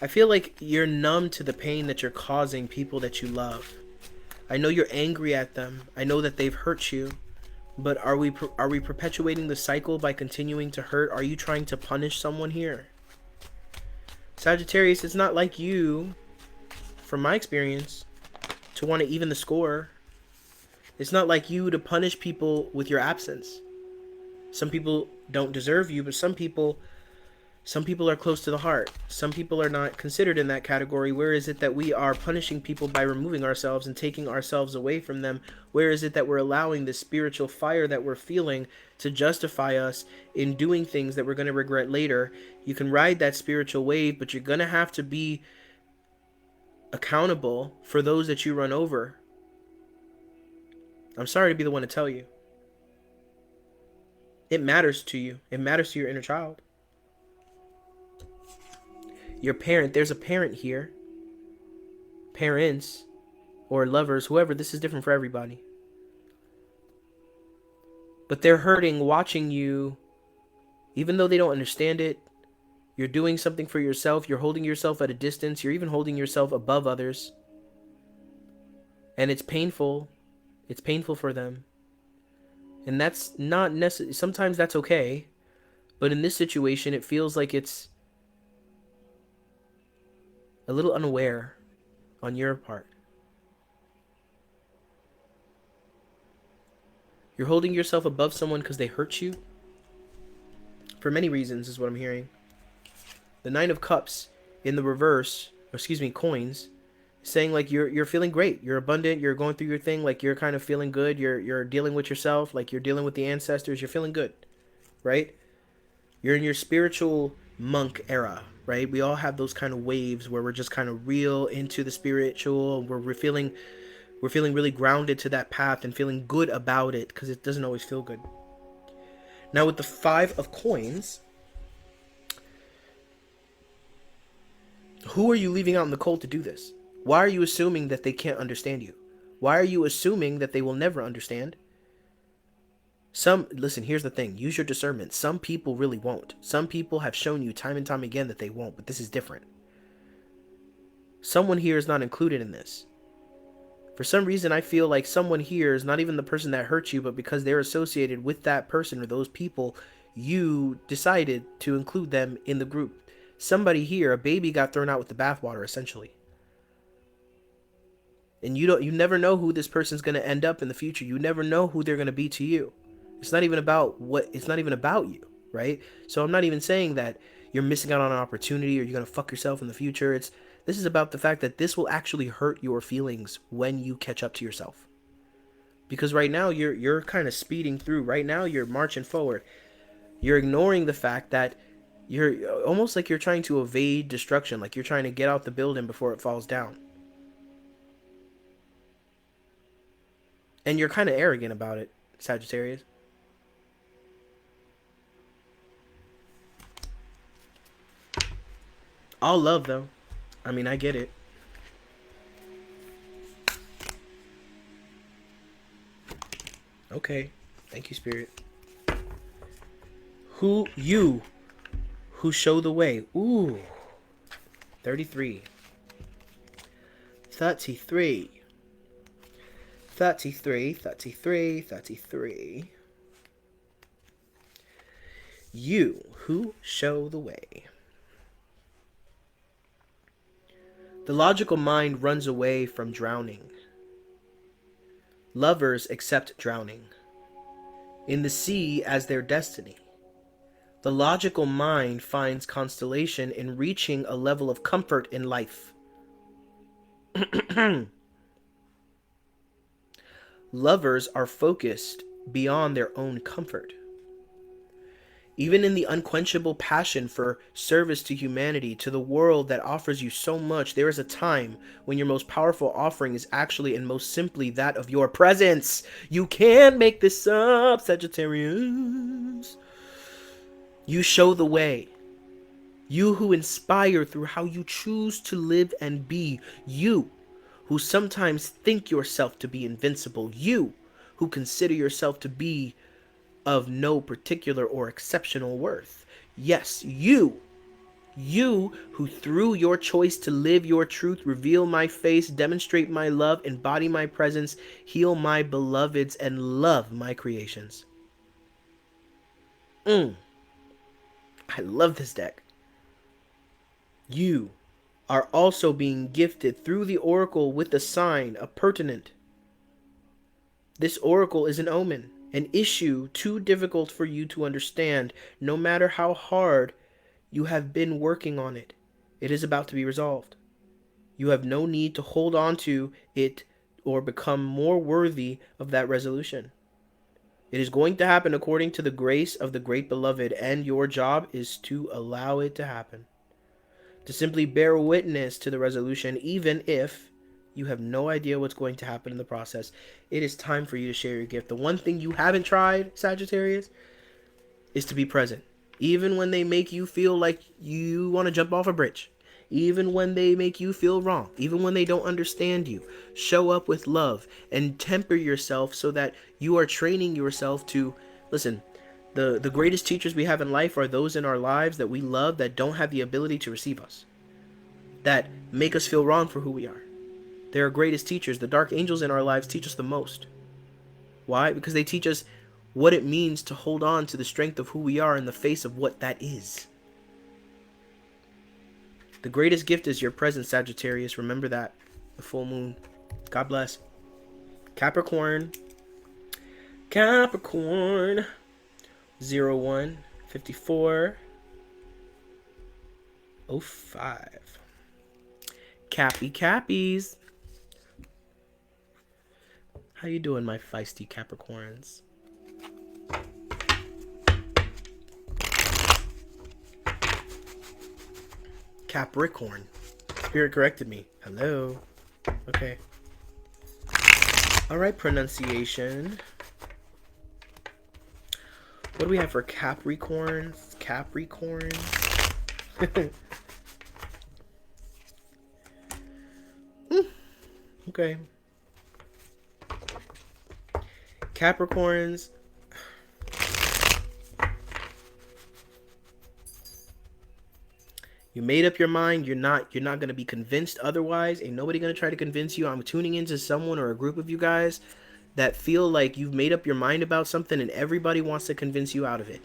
S1: I feel like you're numb to the pain that you're causing people that you love. I know you're angry at them. I know that they've hurt you. But are we perpetuating the cycle by continuing to hurt? Are you trying to punish someone here? Sagittarius, it's not like you, from my experience, to want to even the score. It's not like you to punish people with your absence. Some people don't deserve you, but some people are close to the heart. Some people are not considered in that category. Where is it that we are punishing people by removing ourselves and taking ourselves away from them? Where is it that we're allowing the spiritual fire that we're feeling to justify us in doing things that we're going to regret later? You can ride that spiritual wave, but you're going to have to be accountable for those that you run over. I'm sorry to be the one to tell you. It matters to you. It matters to your inner child. Your parent, there's a parent here. Parents or lovers, whoever, this is different for everybody. But they're hurting watching you, even though they don't understand it. You're doing something for yourself. You're holding yourself at a distance. You're even holding yourself above others. And it's painful. It's painful for them. And that's not necessary. Sometimes that's okay. But in this situation, it feels like it's a little unaware on your part. You're holding yourself above someone because they hurt you. For many reasons is what I'm hearing. The Nine of Cups in the reverse, coins, saying like you're feeling great. You're abundant. You're going through your thing. Like you're kind of feeling good. You're dealing with yourself. Like you're dealing with the ancestors. You're feeling good, right? You're in your spiritual monk era, right? We all have those kind of waves where we're just kind of real into the spiritual, where we're feeling really grounded to that path and feeling good about it, because it doesn't always feel good. Now with the Five of Coins, who are you leaving out in the cold to do this? Why are you assuming that they can't understand you? Why are you assuming that they will never understand? Listen, here's the thing. Use your discernment. Some people really won't. Some people have shown you time and time again that they won't, but this is different. Someone here is not included in this. For some reason, I feel like someone here is not even the person that hurt you, but because they're associated with that person or those people, you decided to include them in the group. Somebody here, a baby got thrown out with the bathwater, essentially. And you never know who this person's going to end up in the future. You never know who they're going to be to you. It's not even about you, right? So I'm not even saying that you're missing out on an opportunity or you're going to fuck yourself in the future. This is about the fact that this will actually hurt your feelings when you catch up to yourself. Because right now you're kind of speeding through. Right now you're marching forward. You're ignoring the fact that you're almost like you're trying to evade destruction, like you're trying to get out the building before it falls down. And you're kind of arrogant about it, Sagittarius. All love, though. I mean, I get it. Okay. Thank you, Spirit. Who show the way. Ooh. 33. 33. 33. 33. 33. You who show the way. The logical mind runs away from drowning. Lovers accept drowning in the sea as their destiny. The logical mind finds constellation in reaching a level of comfort in life. Lovers are focused beyond their own comfort. Even in the unquenchable passion for service to humanity, to the world that offers you so much, there is a time when your most powerful offering is actually and most simply that of your presence. You can't make this up, Sagittarius. You show the way. You who inspire through how you choose to live and be. You who sometimes think yourself to be invincible. You who consider yourself to be of no particular or exceptional worth. Yes, you who through your choice to live your truth, reveal my face, demonstrate my love, embody my presence, heal my beloveds, and love my creations. I love this deck. You are also being gifted through the oracle with the sign, a pertinent. This oracle is an omen, an issue too difficult for you to understand. No matter how hard you have been working on it, it is about to be resolved. You have no need to hold on to it or become more worthy of that resolution. It is going to happen according to the grace of the great beloved, and your job is to allow it to happen. To simply bear witness to the resolution, even if you have no idea what's going to happen in the process. It is time for you to share your gift. The one thing you haven't tried, Sagittarius, is to be present. Even when they make you feel like you want to jump off a bridge. Even when they make you feel wrong. Even when they don't understand you. Show up with love and temper yourself so that you are training yourself to... Listen, the greatest teachers we have in life are those in our lives that we love that don't have the ability to receive us. That make us feel wrong for who we are. They're our greatest teachers. The dark angels in our lives teach us the most. Why? Because they teach us what it means to hold on to the strength of who we are in the face of what that is. The greatest gift is your presence, Sagittarius. Remember that. The full moon. God bless. Capricorn. Capricorn. 0154 05. Cappies. How you doing, my feisty Capricorns? Capricorn. Spirit corrected me. Hello. Okay. All right, pronunciation. What do we have for Capricorns? Capricorn. Okay. Capricorns. You made up your mind. You're not going to be convinced otherwise. Ain't nobody going to try to convince you. I'm tuning into someone or a group of you guys that feel like you've made up your mind about something and everybody wants to convince you out of it.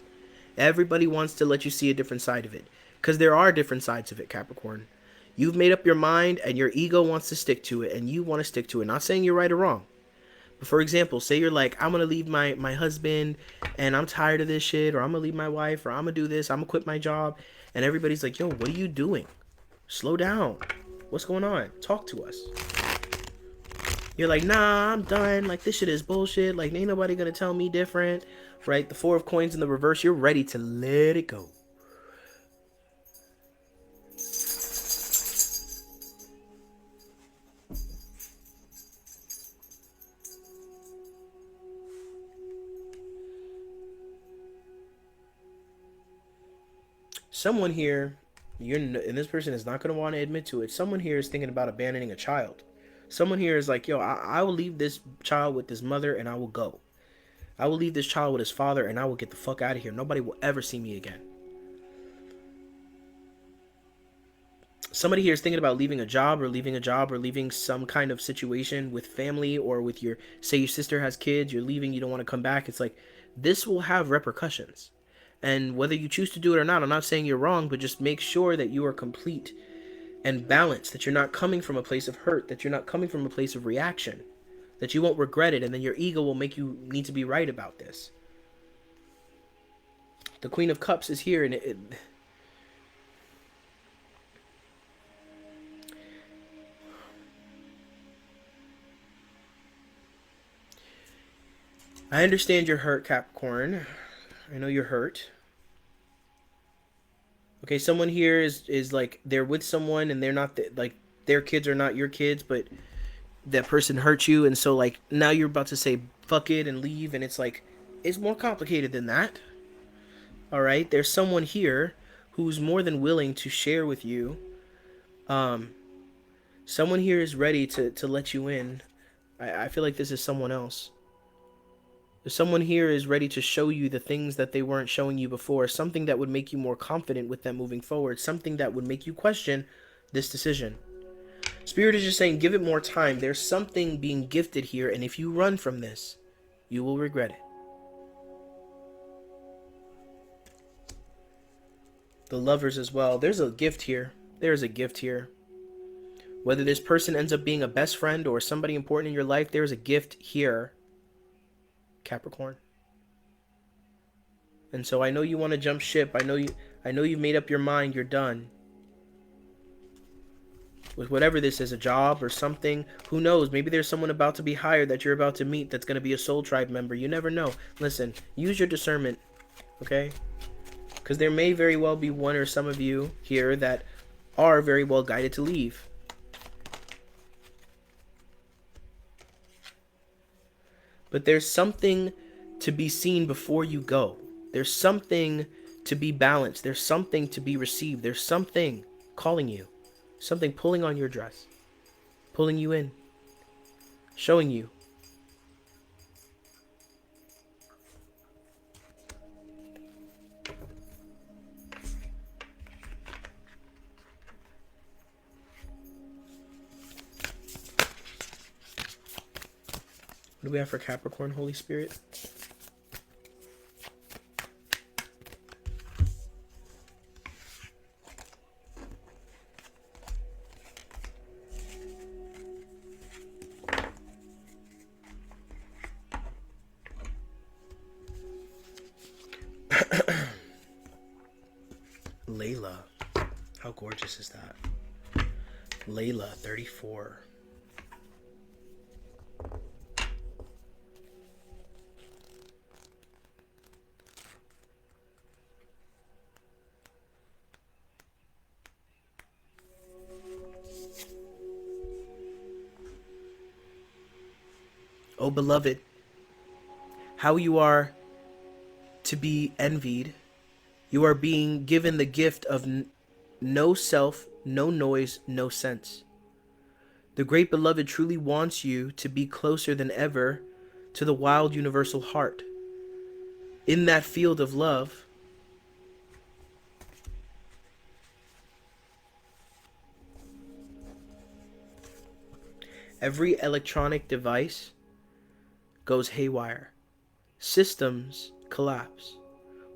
S1: Everybody wants to let you see a different side of it. Because there are different sides of it, Capricorn. You've made up your mind and your ego wants to stick to it and you want to stick to it. Not saying you're right or wrong. But for example, say you're like, I'm going to leave my husband and I'm tired of this shit, or I'm going to leave my wife, or I'm going to do this, I'm going to quit my job. And everybody's like, yo, what are you doing? Slow down. What's going on? Talk to us. You're like, nah, I'm done. Like, this shit is bullshit. Like, ain't nobody gonna tell me different, right? The Four of Coins in the reverse. You're ready to let it go. Someone here, and this person is not going to want to admit to it. Someone here is thinking about abandoning a child. Someone here is like, yo, I will leave this child with his mother and I will go. I will leave this child with his father and I will get the fuck out of here. Nobody will ever see me again. Somebody here is thinking about leaving a job or leaving some kind of situation with family or with your, say your sister has kids, you're leaving, you don't want to come back. It's like, this will have repercussions. And whether you choose to do it or not, I'm not saying you're wrong, but just make sure that you are complete and balanced, that you're not coming from a place of hurt, that you're not coming from a place of reaction, that you won't regret it, and then your ego will make you need to be right about this. The Queen of Cups is here, and I understand you're hurt, Capricorn. I know you're hurt. Okay, someone here is like, they're with someone and they're not, like, their kids are not your kids, but that person hurt you, and so, like, now you're about to say fuck it and leave, and it's like, it's more complicated than that. Alright, there's someone here who's more than willing to share with you. Someone here is ready to let you in. I feel like this is someone else. Someone here is ready to show you the things that they weren't showing you before. Something that would make you more confident with them moving forward. Something that would make you question this decision. Spirit is just saying, give it more time. There's something being gifted here, and if you run from this, you will regret it. The Lovers as well. There's a gift here. There's a gift here. Whether this person ends up being a best friend or somebody important in your life, there's a gift here, Capricorn. And so I know you want to jump ship. I know you've made up your mind. You're done with whatever this is, a job or something. Who knows? Maybe there's someone about to be hired that you're about to meet that's going to be a soul tribe member. You never know. Listen, use your discernment, okay? Because there may very well be one or some of you here that are very well guided to leave. But there's something to be seen before you go. There's something to be balanced. There's something to be received. There's something calling you. Something pulling on your dress. Pulling you in. Showing you. What do we have for Capricorn, Holy Spirit? Layla. How gorgeous is that? Layla, 34. Oh, beloved, how you are to be envied. You are being given the gift of no self, no noise, no sense. The great beloved truly wants you to be closer than ever to the wild universal heart. In that field of love, every electronic device goes haywire. Systems collapse.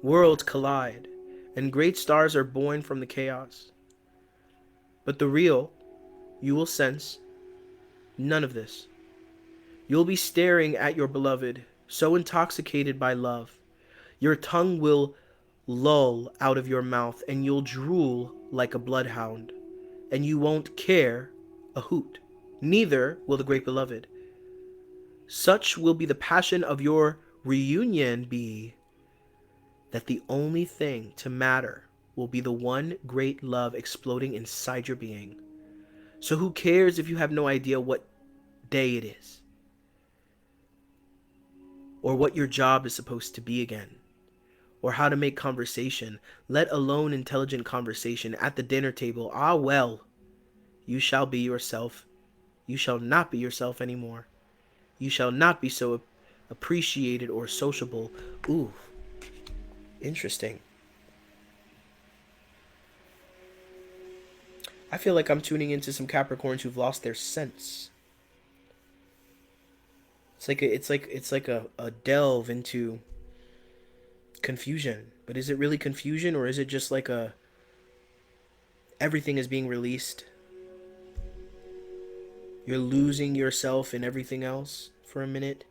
S1: Worlds collide. And great stars are born from the chaos. But the real, you will sense none of this. You'll be staring at your beloved, so intoxicated by love. Your tongue will lull out of your mouth, and you'll drool like a bloodhound. And you won't care a hoot. Neither will the great beloved. Such will be the passion of your reunion be that the only thing to matter will be the one great love exploding inside your being. So who cares if you have no idea what day it is? Or what your job is supposed to be again? Or how to make conversation, let alone intelligent conversation at the dinner table. Ah, well, you shall be yourself. You shall not be yourself anymore. You shall not be so appreciated or sociable. Ooh, interesting. I feel like I'm tuning into some Capricorns who've lost their sense. It's like a delve into confusion. But is it really confusion, or is it just like a everything is being released? You're losing yourself in everything else for a minute.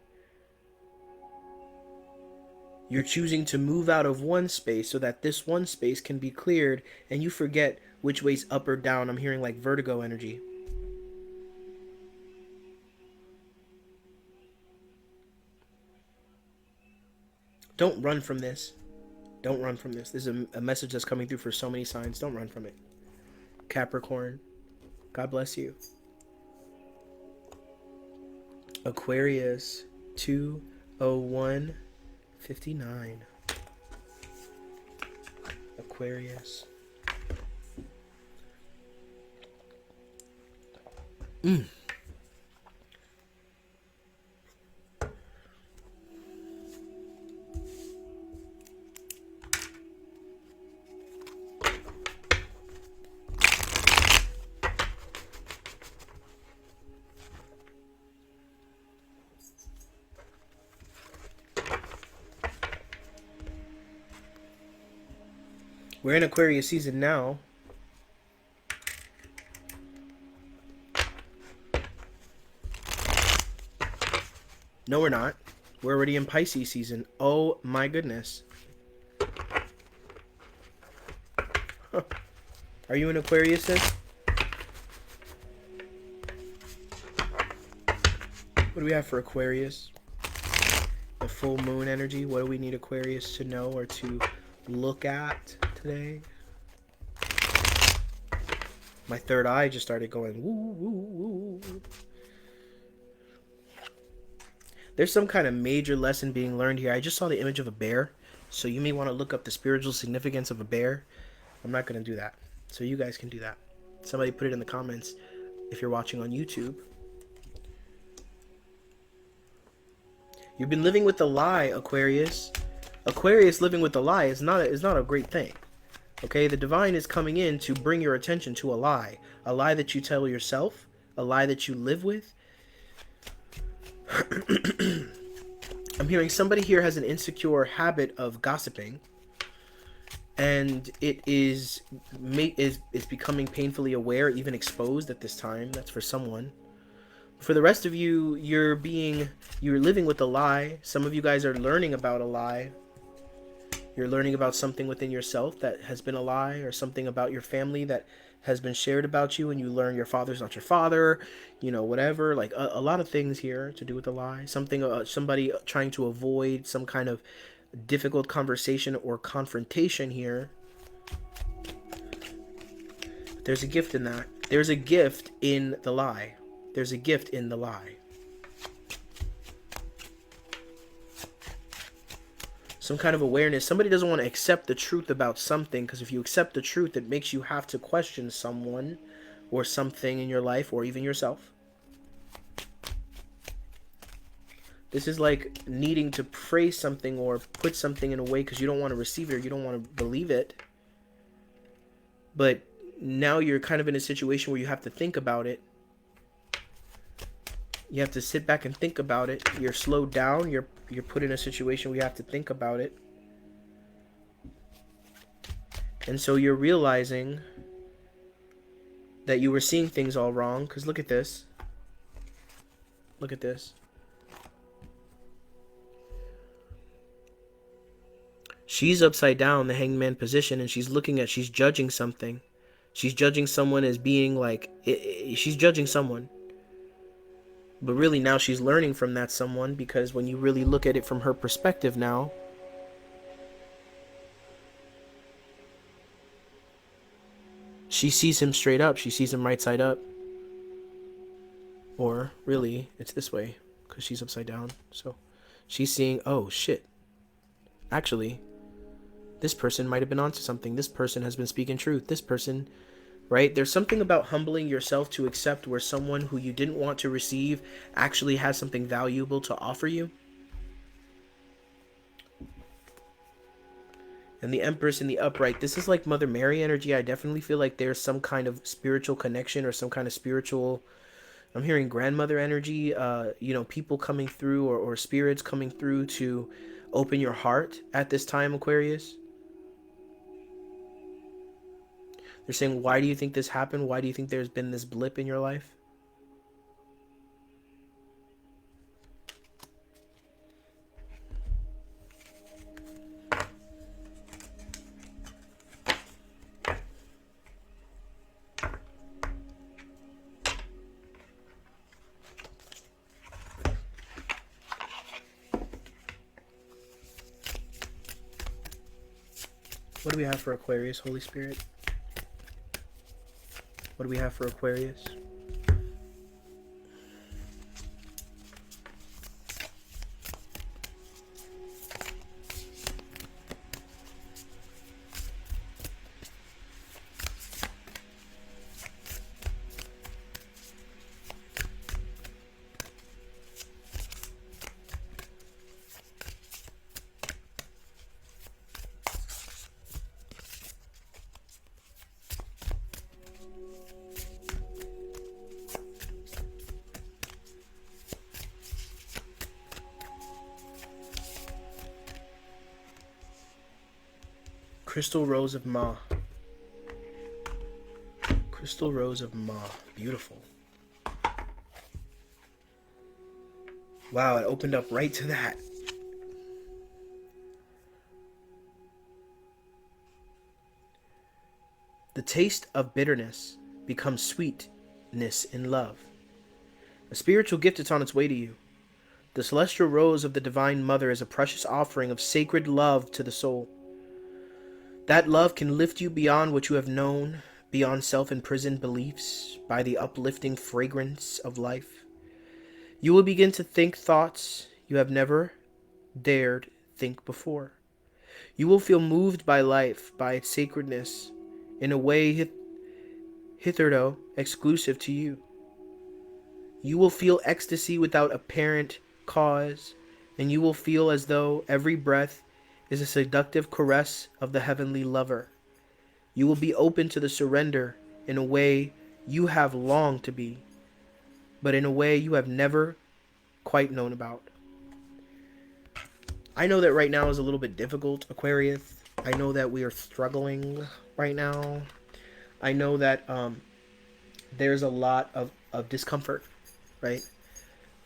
S1: You're choosing to move out of one space so that this one space can be cleared, and you forget which way's up or down. I'm hearing like Virgo energy. Don't run from this. Don't run from this. This is a message that's coming through for so many signs. Don't run from it. Capricorn, God bless you. Aquarius, 20159. Aquarius. We're in Aquarius season now. No, we're not. We're already in Pisces season. Oh my goodness. Huh. Are you in Aquarius, sis? What do we have for Aquarius? The full moon energy. What do we need Aquarius to know or to look at today? My third eye just started going woo, woo, woo. There's some kind of major lesson being learned here. I just saw the image of a bear, so you may want to look up the spiritual significance of a bear. I'm not going to do that, so you guys can do that. Somebody put it in the comments if you're watching on YouTube. You've been living with the lie, Aquarius. Aquarius living with the lie is not a great thing. Okay, the divine is coming in to bring your attention to a lie that you tell yourself, a lie that you live with. I'm hearing somebody here has an insecure habit of gossiping, and it is becoming painfully aware, even exposed at this time. That's for someone. For the rest of you, you're living with a lie. Some of you guys are learning about a lie. You're learning about something within yourself that has been a lie, or something about your family that has been shared about you, and you learn your father's not your father, whatever. Like a lot of things here to do with the lie. Somebody trying to avoid some kind of difficult conversation or confrontation here. There's a gift in that. There's a gift in the lie. There's a gift in the lie. Some kind of awareness. Somebody doesn't want to accept the truth about something, because if you accept the truth, it makes you have to question someone or something in your life, or even yourself. This is like needing to phrase something or put something in a way because you don't want to receive it or you don't want to believe it. But now you're kind of in a situation where you have to think about it. You have to sit back and think about it. You're slowed down. You're put in a situation where you have to think about it. And so you're realizing that you were seeing things all wrong. Because look at this. Look at this. She's upside down, the hangman position, and she's judging something. She's judging someone as being like, she's judging someone. But really now she's learning from that someone, because when you really look at it from her perspective now, she sees him straight up. She sees him right side up. Or really, it's this way, because she's upside down. So she's seeing, oh shit, actually, this person might have been onto something. This person has been speaking truth. This person, right? There's something about humbling yourself to accept where someone who you didn't want to receive actually has something valuable to offer you. And the Empress in the upright, this is like Mother Mary energy. I definitely feel like there's some kind of spiritual connection or some kind of spiritual, I'm hearing grandmother energy, you know, people coming through, or spirits coming through to open your heart at this time, Aquarius. They're saying, why do you think this happened? Why do you think there's been this blip in your life? What do we have for Aquarius, Holy Spirit? What do we have for Aquarius? Crystal Rose of Ma. Crystal Rose of Ma. Beautiful. Wow, it opened up right to that. The taste of bitterness becomes sweetness in love. A spiritual gift is on its way to you. The celestial rose of the Divine Mother is a precious offering of sacred love to the soul. That love can lift you beyond what you have known, beyond self-imprisoned beliefs, by the uplifting fragrance of life. You will begin to think thoughts you have never dared think before. You will feel moved by life, by its sacredness, in a way hitherto exclusive to you. You will feel ecstasy without apparent cause, and you will feel as though every breath is a seductive caress of the heavenly lover. You will be open to the surrender in a way you have longed to be, but in a way you have never quite known about. I know that right now is a little bit difficult, Aquarius. I know that we are struggling right now. I know that there's a lot of discomfort, right?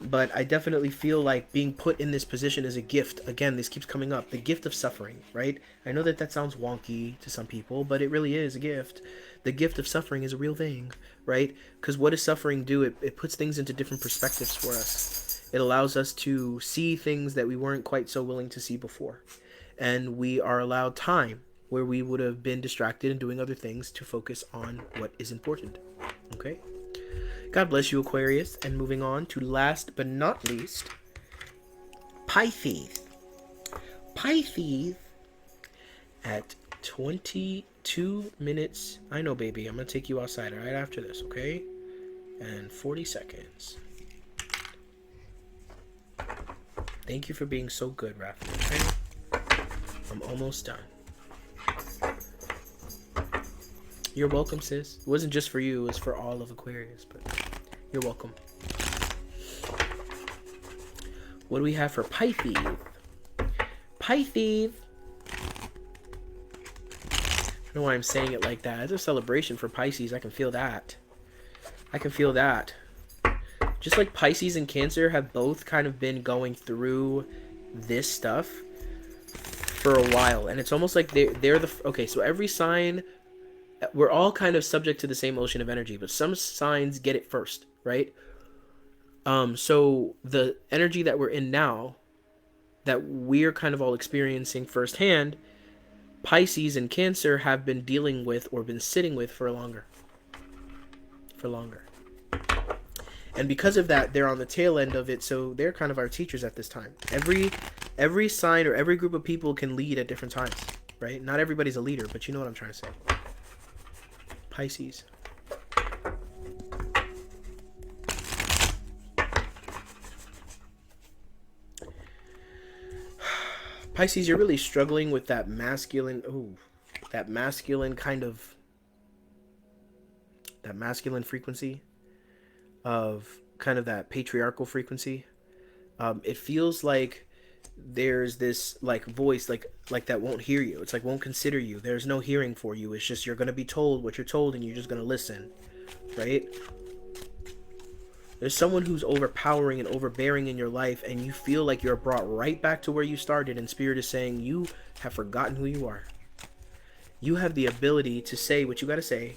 S1: But I definitely feel like being put in this position is a gift. Again, this keeps coming up. The gift of suffering, right? I know that that sounds wonky to some people, but it really is a gift. The gift of suffering is a real thing, right? Because what does suffering do? It puts things into different perspectives for us. It allows us to see things that we weren't quite so willing to see before. And we are allowed time where we would have been distracted and doing other things to focus on what is important. Okay? God bless you, Aquarius. And moving on to last but not least, Pisces. Pisces at 22 minutes. I know, baby. I'm going to take you outside right after this, okay? And 40 seconds. Thank you for being so good, Raphael. Okay? I'm almost done. You're welcome, sis. It wasn't just for you. It was for all of Aquarius, but you're welcome. What do we have for Pisces? Pisces. I don't know why I'm saying it like that. It's a celebration for Pisces. I can feel that. I can feel that. Just like Pisces and Cancer have both kind of been going through this stuff for a while. And it's almost like they're the... Okay, so every sign... We're all kind of subject to the same ocean of energy, but some signs get it first, right? So the energy that we're in now, that we're kind of all experiencing firsthand, Pisces and Cancer have been dealing with or been sitting with for longer. And because of that, they're on the tail end of it, so they're kind of our teachers at this time. Every sign or every group of people can lead at different times, right? Not everybody's a leader, but you know what I'm trying to say. Pisces. Pisces, you're really struggling with that masculine, that masculine frequency of kind of that patriarchal frequency. It feels like there's this like voice like that won't hear you. It's like won't consider you. There's no hearing for you. It's just you're gonna be told what you're told and you're just gonna listen, right? There's someone who's overpowering and overbearing in your life, and you feel like you're brought right back to where you started, and Spirit is saying you have forgotten who you are. You have the ability to say what you gotta say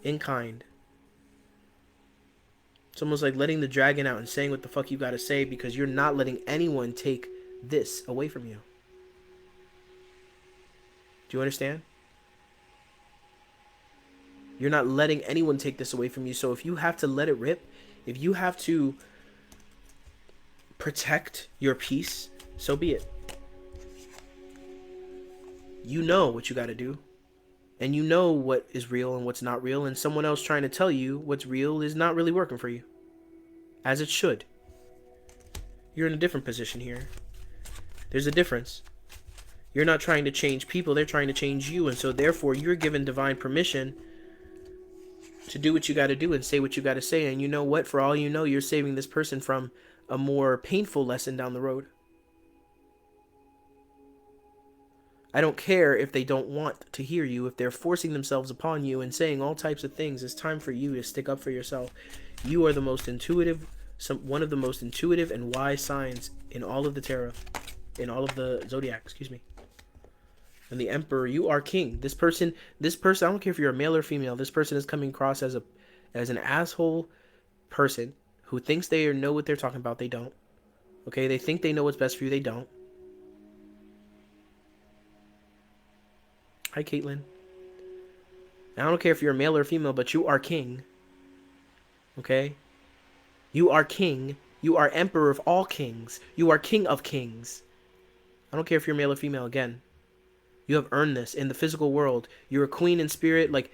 S1: in kind. It's almost like letting the dragon out and saying what the fuck you gotta say, because you're not letting anyone take this away from you. Do you understand? You're not letting anyone take this away from you. So if you have to let it rip, if you have to protect your peace, so be it. You know what you got to do. And you know what is real and what's not real. And someone else trying to tell you what's real is not really working for you. As it should. You're in a different position here. There's a difference. You're not trying to change people. They're trying to change you. And so therefore you're given divine permission to do what you got to do and say what you got to say. And you know what? For all you know, you're saving this person from a more painful lesson down the road. I don't care if they don't want to hear you, if they're forcing themselves upon you and saying all types of things. It's time for you to stick up for yourself. You are the most intuitive, one of the most intuitive and wise signs in all of the tarot, in all of the zodiac, excuse me. And the Emperor, you are king. This person, I don't care if you're a male or female, this person is coming across as an asshole person who thinks they know what they're talking about. They don't. Okay, they think they know what's best for you. They don't. Hi, Caitlin. I don't care if you're a male or female, but you are king. Okay? You are king. You are emperor of all kings. You are king of kings. I don't care if you're male or female, again. You have earned this in the physical world. You're a queen in spirit, like,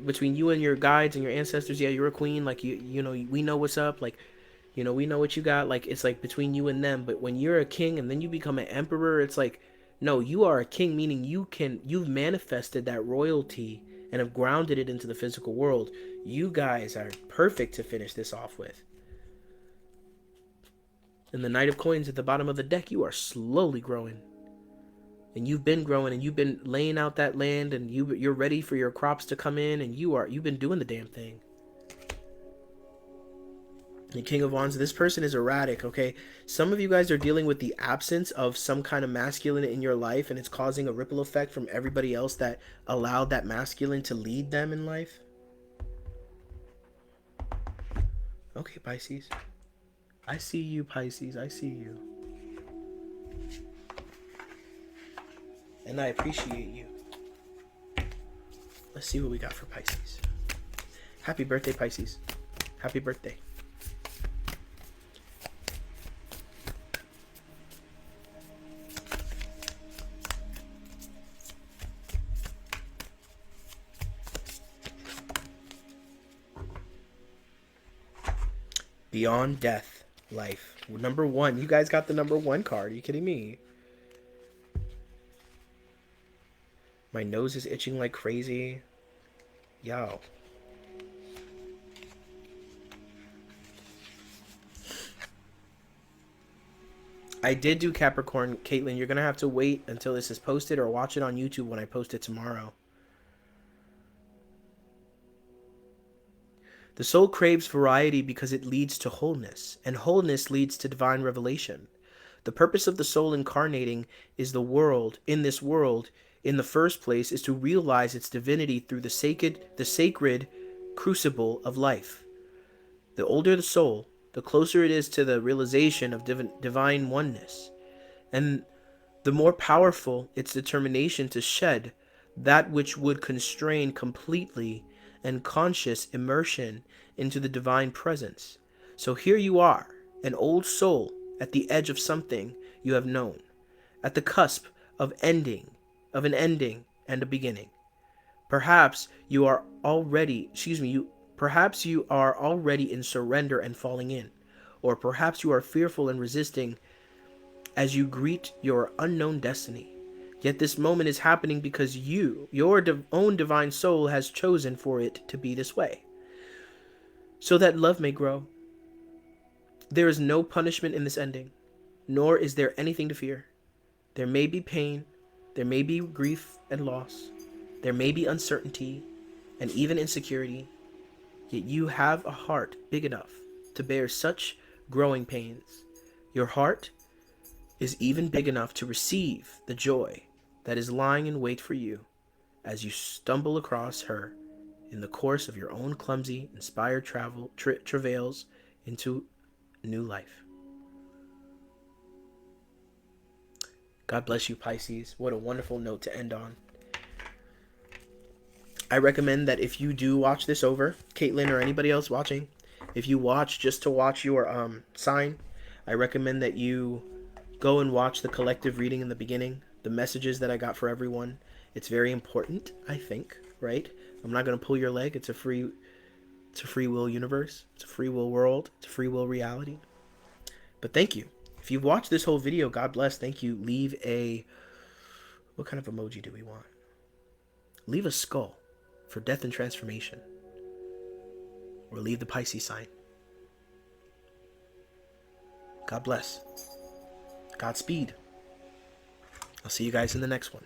S1: between you and your guides and your ancestors, yeah, you're a queen, like, you know, we know what's up, like, you know, we know what you got, like, it's like between you and them. But when you're a king and then you become an emperor, it's like, no, you are a king, meaning you've manifested that royalty and have grounded it into the physical world. You guys are perfect to finish this off with. And the Knight of Coins at the bottom of the deck, you are slowly growing. And you've been growing, and you've been laying out that land, and you're ready for your crops to come in, and you've been doing the damn thing. The King of Wands, this person is erratic, okay? Some of you guys are dealing with the absence of some kind of masculine in your life, and it's causing a ripple effect from everybody else that allowed that masculine to lead them in life. Okay, Pisces. I see you, Pisces. I see you. And I appreciate you. Let's see what we got for Pisces. Happy birthday, Pisces. Happy birthday. Beyond death, life. Number 1. You guys got the number 1 card. Are you kidding me? My nose is itching like crazy. Yo. I did do Capricorn. Caitlin, you're going to have to wait until this is posted or watch it on YouTube when I post it tomorrow. The soul craves variety because it leads to wholeness, and wholeness leads to divine revelation. The purpose of the soul incarnating is the world, in this world, in the first place, is to realize its divinity through the sacred crucible of life. The older the soul, the closer it is to the realization of divine oneness, and the more powerful its determination to shed that which would constrain completely and conscious immersion into the divine presence. So here you are, an old soul at the edge of something you have known, at the cusp of an ending and a beginning. Perhaps you are already in surrender and falling in, or perhaps you are fearful and resisting as you greet your unknown destiny. Yet this moment is happening because your own divine soul has chosen for it to be this way, so that love may grow. There is no punishment in this ending, nor is there anything to fear. There may be pain, there may be grief and loss, there may be uncertainty and even insecurity, yet you have a heart big enough to bear such growing pains. Your heart is even big enough to receive the joy that is lying in wait for you as you stumble across her in the course of your own clumsy, inspired travails into new life. God bless you, Pisces. What a wonderful note to end on. I recommend that if you do watch this over, Caitlin or anybody else watching, if you watch just to watch your sign, I recommend that you go and watch the collective reading in the beginning, the messages that I got for everyone. It's very important, I think, right? I'm not going to pull your leg. It's a free will universe. It's a free will world. It's a free will reality. But thank you. If you've watched this whole video, God bless. Thank you. Leave what kind of emoji do we want? Leave a skull for death and transformation. Or leave the Pisces sign. God bless. Godspeed. I'll see you guys in the next one.